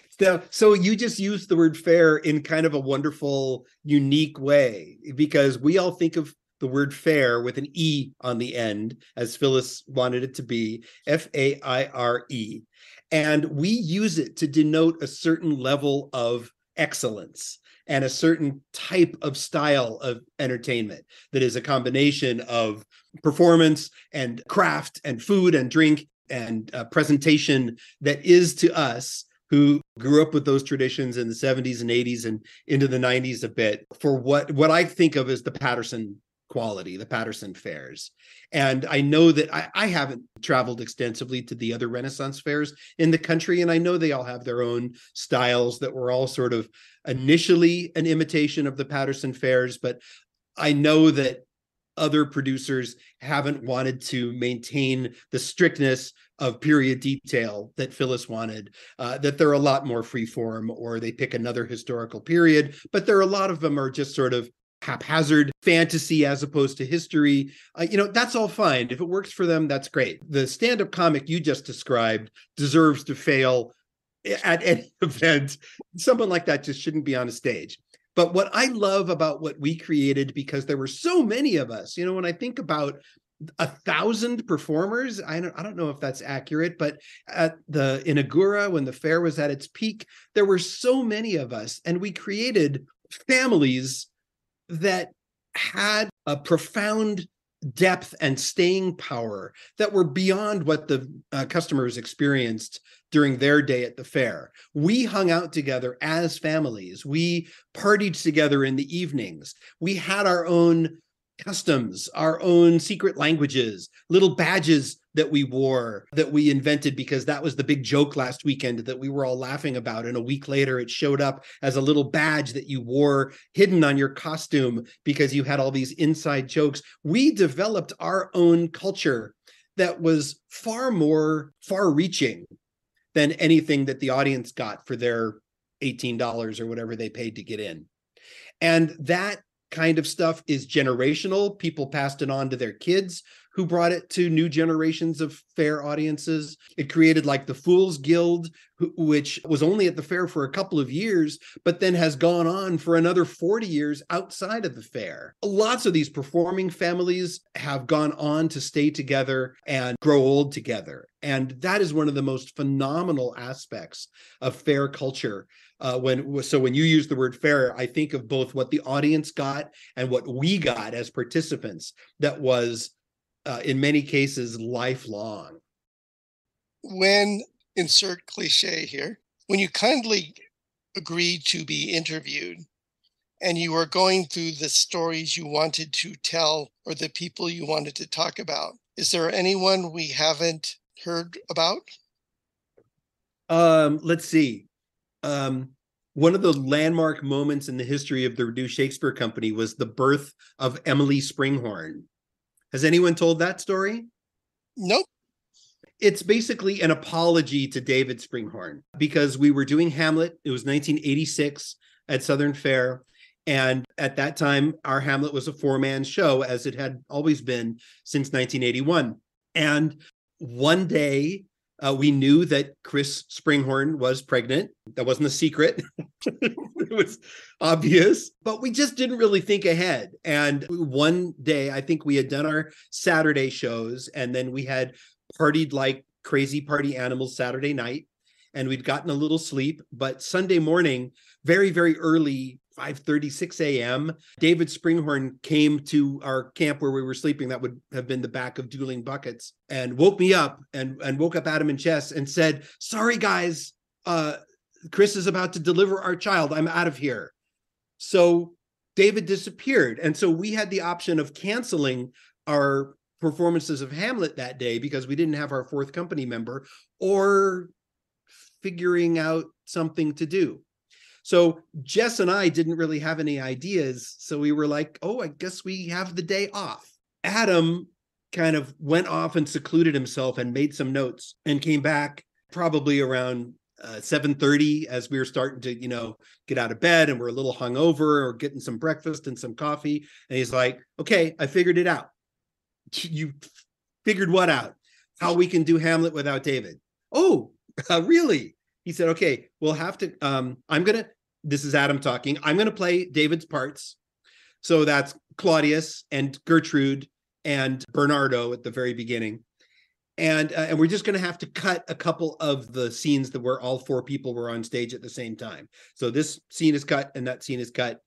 So you just used the word fair in kind of a wonderful, unique way, because we all think of the word fair with an E on the end, as Phyllis wanted it to be, F-A-I-R-E. And we use it to denote a certain level of excellence and a certain type of style of entertainment that is a combination of performance and craft and food and drink and presentation that is, to us who grew up with those traditions in the 70s and 80s and into the 90s a bit, for what I think of as the Patterson quality, the Patterson fairs. And I know that I haven't traveled extensively to the other Renaissance fairs in the country, and I know they all have their own styles that were all sort of initially an imitation of the Patterson fairs, but I know that other producers haven't wanted to maintain the strictness of period detail that Phyllis wanted, that they're a lot more freeform, or they pick another historical period, but there are a lot of them are just sort of haphazard fantasy as opposed to history. That's all fine. If it works for them, that's great. The stand-up comic you just described deserves to fail at any event. Someone like that just shouldn't be on a stage. But what I love about what we created, because there were so many of us, when I think about 1,000 performers, I don't know if that's accurate, but in Agura, when the fair was at its peak, there were so many of us, and we created families that had a profound depth and staying power that were beyond what the customers experienced during their day at the fair. We hung out together as families. We partied together in the evenings. We had our own customs, our own secret languages, little badges that we wore that we invented because that was the big joke last weekend that we were all laughing about. And a week later, it showed up as a little badge that you wore hidden on your costume because you had all these inside jokes. We developed our own culture that was far more far-reaching than anything that the audience got for their $18 or whatever they paid to get in. And that kind of stuff is generational. People passed it on to their kids who brought it to new generations of Faire audiences. It created like the Fools Guild, which was only at the Faire for a couple of years, but then has gone on for another 40 years outside of the Faire. Lots of these performing families have gone on to stay together and grow old together. And that is one of the most phenomenal aspects of Faire culture. When you use the word Faire, I think of both what the audience got and what we got as participants. That was, in many cases, lifelong. When, insert cliche here, when you kindly agreed to be interviewed and you were going through the stories you wanted to tell or the people you wanted to talk about, is there anyone we haven't heard about? Let's see. One of the landmark moments in the history of the New Shakespeare Company was the birth of Emily Springhorn. Has anyone told that story? Nope. It's basically an apology to David Springhorn, because we were doing Hamlet. It was 1986 at Southern Faire. And at that time, our Hamlet was a four-man show, as it had always been since 1981. And one day, we knew that Chris Springhorn was pregnant. That wasn't a secret. It was obvious, but we just didn't really think ahead. And one day, I think we had done our Saturday shows, and then we had partied like crazy party animals Saturday night, and we'd gotten a little sleep. But Sunday morning, very, very early, 5:30, 6 a.m., David Springhorn came to our camp where we were sleeping. That would have been the back of Dueling Buckets, and woke me up and woke up Adam and Jess and said, "Sorry, guys, Chris is about to deliver our child. I'm out of here." So David disappeared. And so we had the option of canceling our performances of Hamlet that day because we didn't have our fourth company member, or figuring out something to do. So Jess and I didn't really have any ideas. So we were like, oh, I guess we have the day off. Adam kind of went off and secluded himself and made some notes and came back probably around 7:30 as we were starting to, get out of bed, and we're a little hungover or getting some breakfast and some coffee. And he's like, okay, I figured it out. You figured what out? How we can do Hamlet without David. Oh, really? He said, okay, we'll have to, this is Adam talking. I'm going to play David's parts. So that's Claudius and Gertrude and Bernardo at the very beginning. And we're just going to have to cut a couple of the scenes that where all four people were on stage at the same time. So this scene is cut and that scene is cut.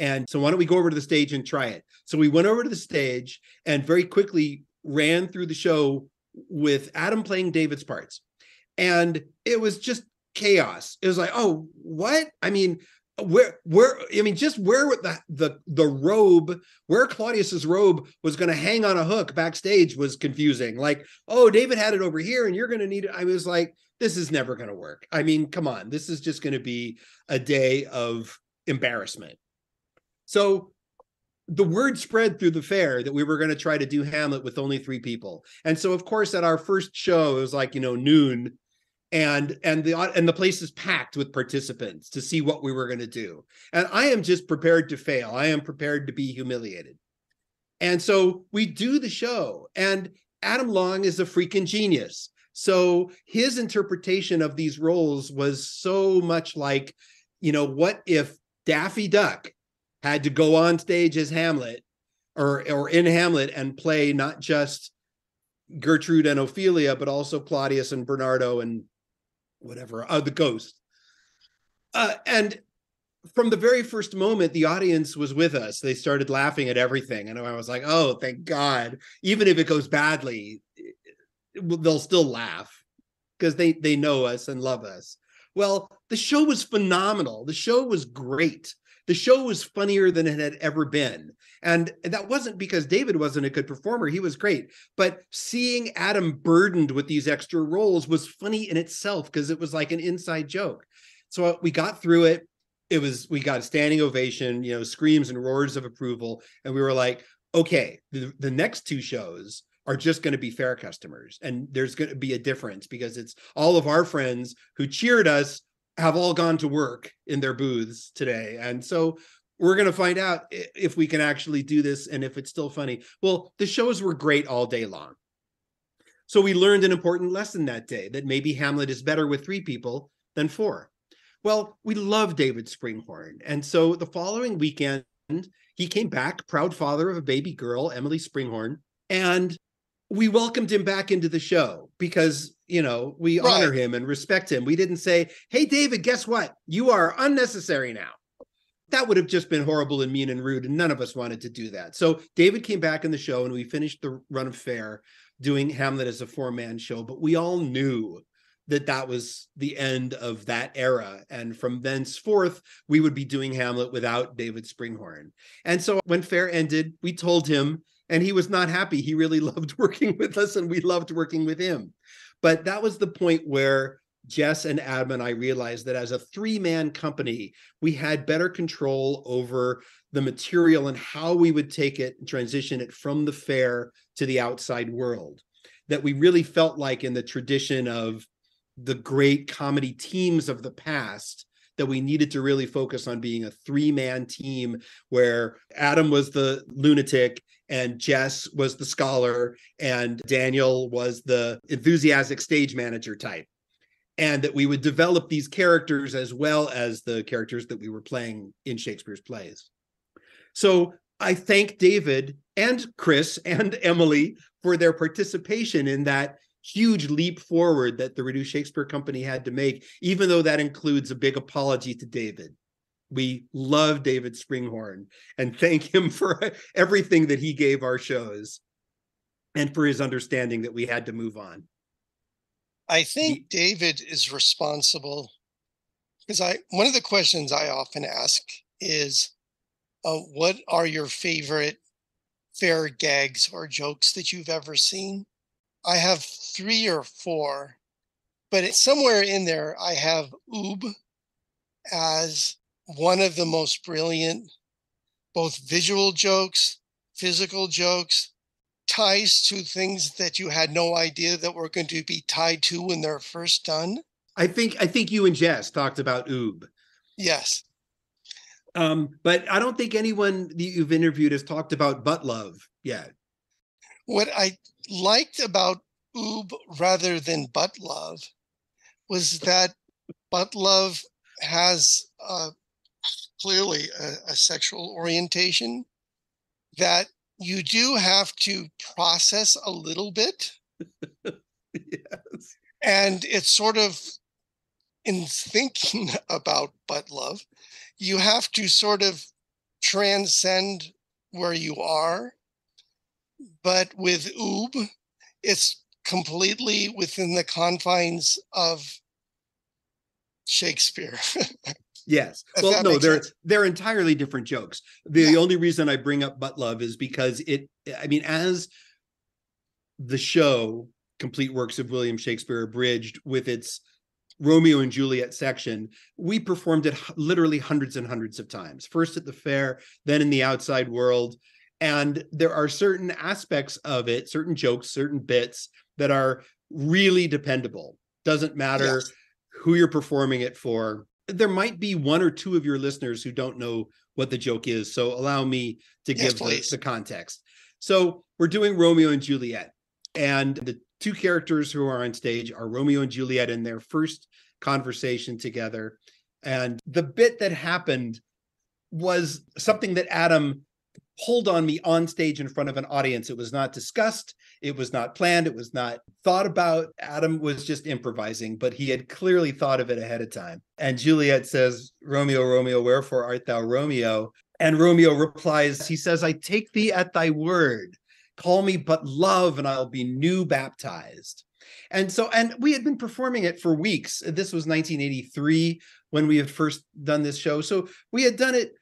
And so why don't we go over to the stage and try it? So we went over to the stage and very quickly ran through the show with Adam playing David's parts. And it was just chaos. It was like, oh, what? I mean, where the robe, where Claudius's robe was going to hang on a hook backstage was confusing. Like, oh, David had it over here and you're going to need it. I was like, this is never going to work. I mean, come on, this is just going to be a day of embarrassment. So the word spread through the Faire that we were going to try to do Hamlet with only 3 people. And so, of course, at our first show, it was like, noon. And the place is packed with participants to see what we were going to do. And I am just prepared to fail. I am prepared to be humiliated. And so we do the show, and Adam Long is a freaking genius. So his interpretation of these roles was so much like, what if Daffy Duck had to go on stage as Hamlet or in Hamlet and play not just Gertrude and Ophelia, but also Claudius and Bernardo and whatever, the ghost. And from the very first moment, the audience was with us. They started laughing at everything. And I was like, oh, thank God. Even if it goes badly, they'll still laugh because they know us and love us. Well, the show was phenomenal. The show was great. The show was funnier than it had ever been. And that wasn't because David wasn't a good performer. He was great. But seeing Adam burdened with these extra roles was funny in itself because it was like an inside joke. So we got through it. We got a standing ovation, screams and roars of approval. And we were like, okay, the next 2 shows are just going to be Faire customers. And there's going to be a difference because it's all of our friends who cheered us have all gone to work in their booths today. And so we're going to find out if we can actually do this and if it's still funny. Well, the shows were great all day long. So we learned an important lesson that day, that maybe Hamlet is better with 3 people than 4. Well, we love David Springhorn. And so the following weekend, he came back, proud father of a baby girl, Emily Springhorn, and we welcomed him back into the show because, we honor him and respect him. We didn't say, hey, David, guess what? You are unnecessary now. That would have just been horrible and mean and rude, and none of us wanted to do that. So David came back in the show, and we finished the run of Faire doing Hamlet as a 4-man show, but we all knew that that was the end of that era. And from thenceforth, we would be doing Hamlet without David Springhorn. And so when Faire ended, we told him, and he was not happy. He really loved working with us, and we loved working with him. But that was the point where Jess and Adam and I realized that as a 3-man company, we had better control over the material and how we would take it and transition it from the Faire to the outside world. That we really felt like in the tradition of the great comedy teams of the past, that we needed to really focus on being a 3-man team where Adam was the lunatic and Jess was the scholar and Daniel was the enthusiastic stage manager type. And that we would develop these characters as well as the characters that we were playing in Shakespeare's plays. So I thank David and Chris and Emily for their participation in that huge leap forward that the Reduced Shakespeare Company had to make, even though that includes a big apology to David. We love David Springhorn and thank him for everything that he gave our shows and for his understanding that we had to move on. I think David is responsible because one of the questions I often ask is, what are your favorite Faire gags or jokes that you've ever seen? I have 3 or 4, but somewhere in there, I have Oob as one of the most brilliant, both visual jokes, physical jokes, ties to things that you had no idea that were going to be tied to when they're first done. I think you and Jess talked about Oob. Yes. But I don't think anyone that you've interviewed has talked about butt love yet. What I liked about Oob rather than butt love was that butt love has clearly a sexual orientation that you do have to process a little bit. Yes. And it's sort of, in thinking about butt love, you have to sort of transcend where you are. But with Oob, it's completely within the confines of Shakespeare. Yes. Well, no, they're entirely different jokes. The only reason I bring up butt love is because as the show Complete Works of William Shakespeare Abridged with its Romeo and Juliet section, we performed it literally hundreds and hundreds of times, first at the Faire, then in the outside world. And there are certain aspects of it, certain jokes, certain bits that are really dependable. Doesn't matter who you're performing it for. There might be 1 or 2 of your listeners who don't know what the joke is. So allow me to give the context. So we're doing Romeo and Juliet. And the 2 characters who are on stage are Romeo and Juliet in their first conversation together. And the bit that happened was something that Adam pulled on me on stage in front of an audience. It was not discussed. It was not planned. It was not thought about. Adam was just improvising, but he had clearly thought of it ahead of time. And Juliet says, Romeo, Romeo, wherefore art thou Romeo? And Romeo replies, he says, I take thee at thy word. Call me but love, and I'll be new baptized. And we had been performing it for weeks. This was 1983 when we had first done this show. So we had done it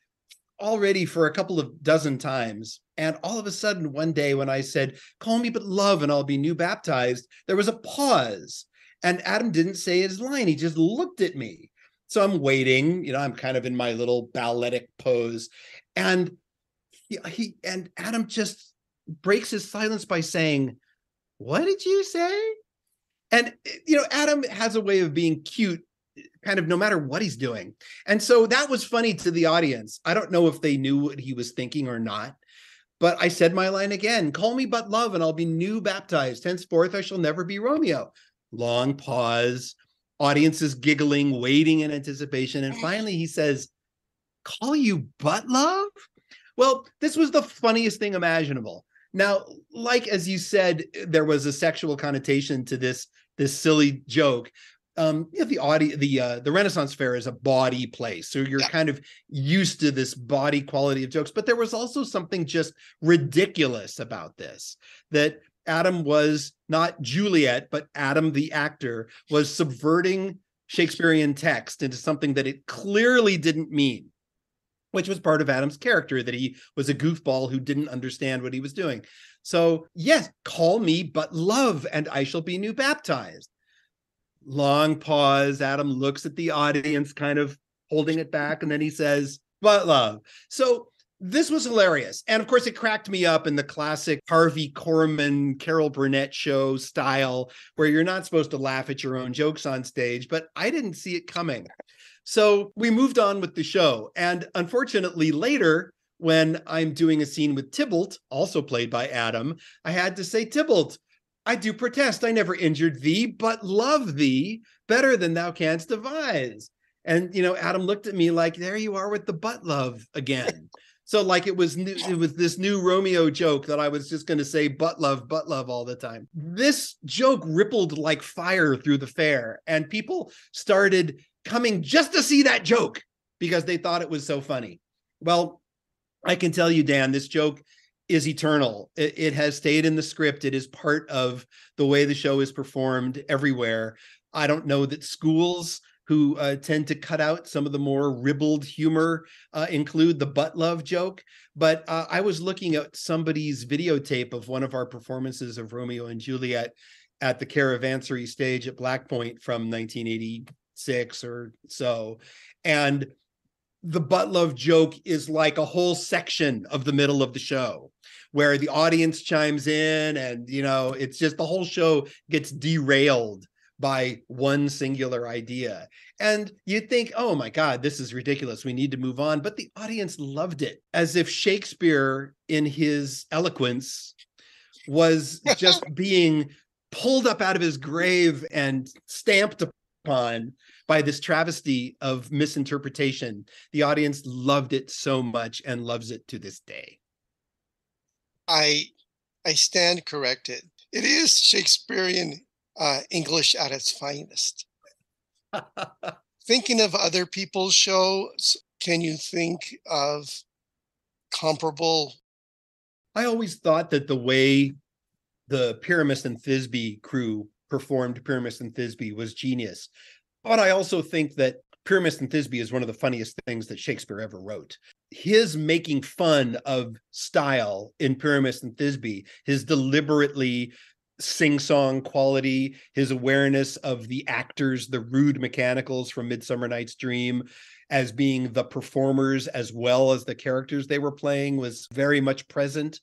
already for a couple of dozen times. And all of a sudden, one day when I said, call me but love, and I'll be new baptized, there was a pause. And Adam didn't say his line. He just looked at me. So I'm waiting, I'm kind of in my little balletic pose. And Adam just breaks his silence by saying, what did you say? And, Adam has a way of being cute kind of no matter what he's doing. And so that was funny to the audience. I don't know if they knew what he was thinking or not, but I said my line again, call me but love and I'll be new baptized. Henceforth, I shall never be Romeo. Long pause, audiences giggling, waiting in anticipation. And finally he says, call you but love? Well, this was the funniest thing imaginable. Now, like as you said, there was a sexual connotation to this silly joke. The Renaissance Fair is a bawdy place, so you're kind of used to this bawdy quality of jokes. But there was also something just ridiculous about this, that Adam was not Juliet, but Adam the actor was subverting Shakespearean text into something that it clearly didn't mean, which was part of Adam's character, that he was a goofball who didn't understand what he was doing. So yes, call me but love and I shall be new baptized. Long pause. Adam looks at the audience, kind of holding it back, and then he says, but love. So this was hilarious. And of course, it cracked me up in the classic Harvey Korman, Carol Burnett show style, where you're not supposed to laugh at your own jokes on stage, but I didn't see it coming. So we moved on with the show. And unfortunately, later, when I'm doing a scene with Tybalt, also played by Adam, I had to say, Tybalt, I do protest. I never injured thee, but love thee better than thou canst devise. And, Adam looked at me like, there you are with the butt love again. So like it was this new Romeo joke that I was just going to say butt love all the time. This joke rippled like fire through the fair, and people started coming just to see that joke because they thought it was so funny. Well, I can tell you, Dan, this joke is eternal. It has stayed in the script. It is part of the way the show is performed everywhere. I don't know that schools who tend to cut out some of the more ribald humor include the butt love joke. But I was looking at somebody's videotape of one of our performances of Romeo and Juliet at the Caravansary stage at Black Point from 1986 or so. And the butt love joke is like a whole section of the middle of the show where the audience chimes in, and it's just the whole show gets derailed by one singular idea. And you'd think, oh my God, this is ridiculous, we need to move on. But the audience loved it, as if Shakespeare in his eloquence was just being pulled up out of his grave and stamped upon by this travesty of misinterpretation. The audience loved it so much and loves it to this day. I stand corrected. It is Shakespearean English at its finest. Thinking of other people's shows, can you think of comparable? I always thought that the way the Pyramus and Thisbe crew performed Pyramus and Thisbe was genius. But I also think that Pyramus and Thisbe is one of the funniest things that Shakespeare ever wrote. His making fun of style in Pyramus and Thisbe, his deliberately sing-song quality, his awareness of the actors, the rude mechanicals from Midsummer Night's Dream, as being the performers as well as the characters they were playing, was very much present.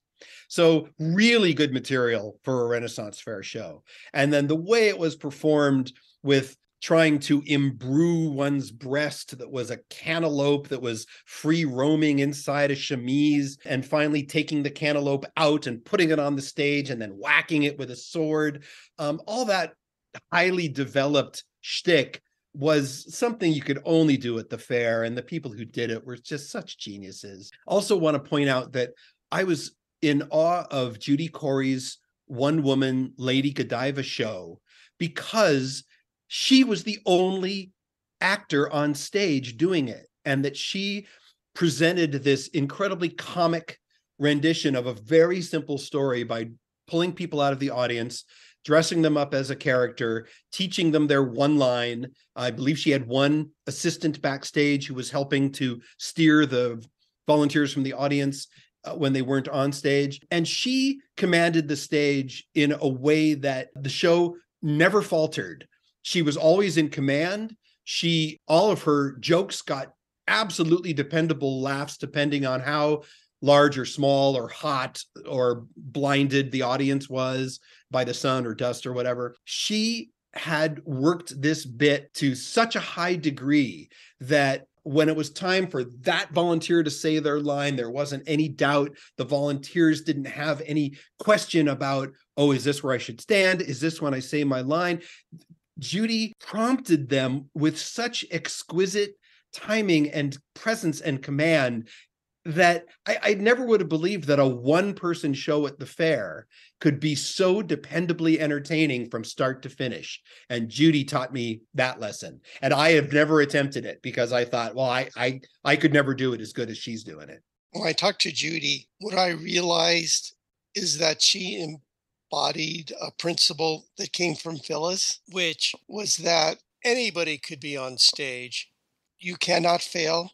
So really good material for a Renaissance Fair show. And then the way it was performed, with trying to imbrue one's breast that was a cantaloupe that was free roaming inside a chemise, and finally taking the cantaloupe out and putting it on the stage and then whacking it with a sword. All that highly developed shtick was something you could only do at the fair, and the people who did it were just such geniuses. Also want to point out that I was in awe of Judy Corey's one-woman Lady Godiva show, because she was the only actor on stage doing it, and that she presented this incredibly comic rendition of a very simple story by pulling people out of the audience, dressing them up as a character, teaching them their one line. I believe she had one assistant backstage who was helping to steer the volunteers from the audience when they weren't on stage. And she commanded the stage in a way that the show never faltered. She was always in command. All of her jokes got absolutely dependable laughs, depending on how large or small or hot or blinded the audience was by the sun or dust or whatever. She had worked this bit to such a high degree that when it was time for that volunteer to say their line, there wasn't any doubt. The volunteers didn't have any question about, oh, is this where I should stand? Is this when I say my line? Judy prompted them with such exquisite timing and presence and command that I never would have believed that a one-person show at the fair could be so dependably entertaining from start to finish. And Judy taught me that lesson. And I have never attempted it because I thought, well, I could never do it as good as she's doing it. When I talked to Judy, what I realized is that she embodied a principle that came from Phyllis, which was that anybody could be on stage. You cannot fail.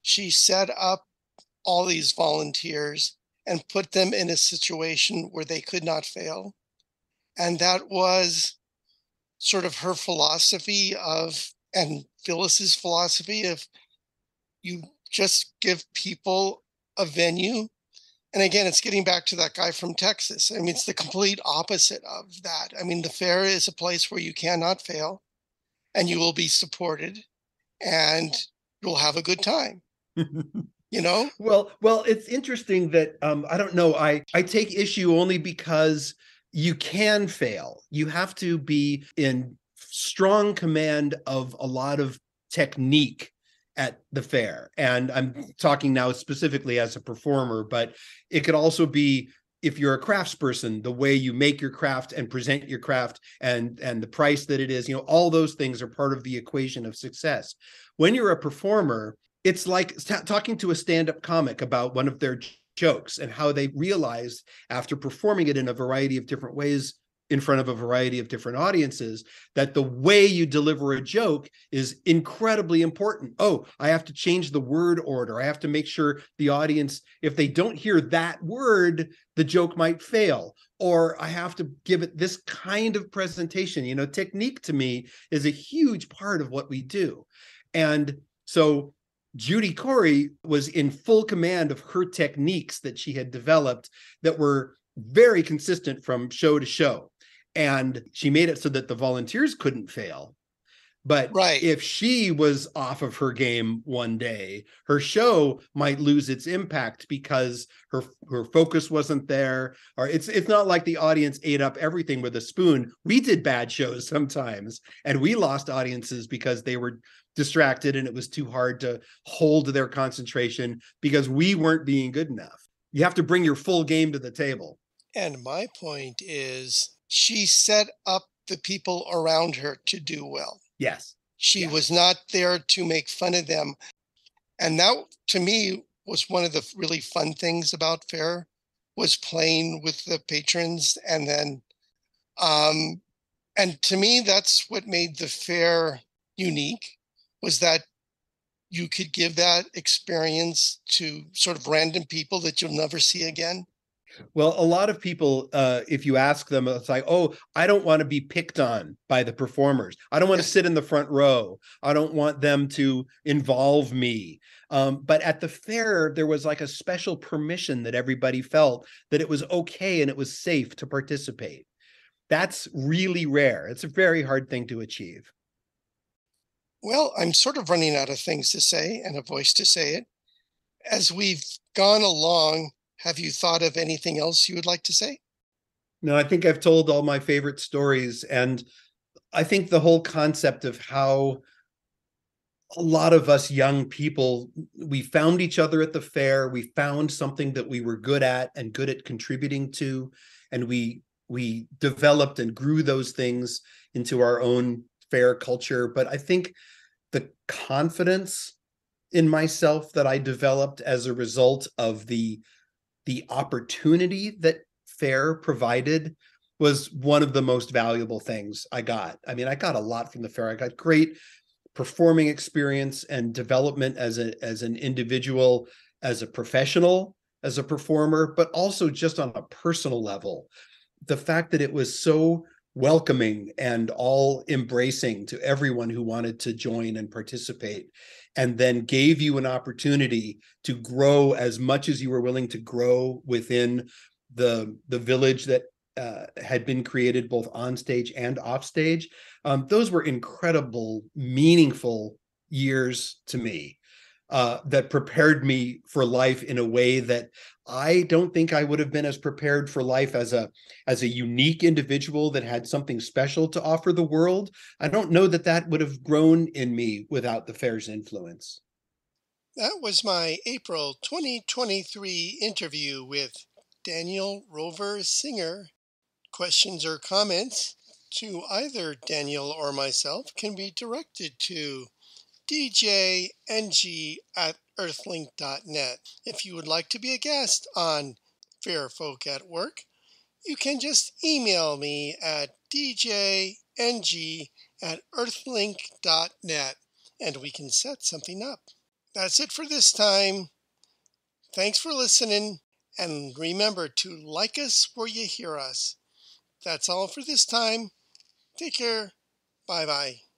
She set up all these volunteers and put them in a situation where they could not fail. And that was sort of her philosophy of, and Phyllis's philosophy of, you just give people a venue. And again, it's getting back to that guy from Texas. I mean, it's the complete opposite of that. I mean, the fair is a place where you cannot fail and you will be supported and you'll have a good time. You know? Well, it's interesting that I don't know. I take issue only because you can fail. You have to be in strong command of a lot of technique at the fair. And I'm talking now specifically as a performer, but it could also be, if you're a craftsperson, the way you make your craft and present your craft and the price that it is, you know, all those things are part of the equation of success. When you're a performer, it's like talking to a stand-up comic about one of their jokes and how they realized after performing it in a variety of different ways in front of a variety of different audiences, that the way you deliver a joke is incredibly important. Oh, I have to change the word order. I have to make sure the audience, if they don't hear that word, the joke might fail. Or I have to give it this kind of presentation. You know, technique to me is a huge part of what we do. And so Judy Corey was in full command of her techniques that she had developed that were very consistent from show to show. And she made it so that the volunteers couldn't fail. But right. If she was off of her game one day, her show might lose its impact because her focus wasn't there. Or it's not like the audience ate up everything with a spoon. We did bad shows sometimes, and we lost audiences because they were distracted and it was too hard to hold their concentration because we weren't being good enough. You have to bring your full game to the table. And my point is, she set up the people around her to do well. Yes. She was not there to make fun of them. And that, to me, was one of the really fun things about Faire, was playing with the patrons. And then, and to me, that's what made the Faire unique, was that you could give that experience to sort of random people that you'll never see again. Well, a lot of people, if you ask them, it's like, oh, I don't want to be picked on by the performers. I don't want to sit in the front row. I don't want them to involve me. But at the fair, there was like a special permission that everybody felt that it was okay and it was safe to participate. That's really rare. It's a very hard thing to achieve. Well, I'm sort of running out of things to say and a voice to say it. As we've gone along, have you thought of anything else you would like to say? No, I think I've told all my favorite stories. And I think the whole concept of how a lot of us young people, we found each other at the fair. We found something that we were good at and good at contributing to. And we developed and grew those things into our own fair culture. But I think the confidence in myself that I developed as a result of the opportunity that Faire provided was one of the most valuable things I got. I mean, I got a lot from the fair. I got great performing experience and development as an individual, as a professional, as a performer, but also just on a personal level. The fact that it was so welcoming and all embracing to everyone who wanted to join and participate, and then gave you an opportunity to grow as much as you were willing to grow within the village that had been created both on stage and off stage. Those were incredible, meaningful years to me that prepared me for life in a way that I don't think I would have been as prepared for life as a unique individual that had something special to offer the world. I don't know that that would have grown in me without the Faire's influence. That was my April 2023 interview with Daniel Rover Singer. Questions or comments to either Daniel or myself can be directed to djng@earthlink.net. If you would like to be a guest on Fair Folk at Work, you can just email me at djng@earthlink.net and we can set something up. That's it for this time. Thanks for listening, and remember to like us where you hear us. That's all for this time. Take care. Bye bye.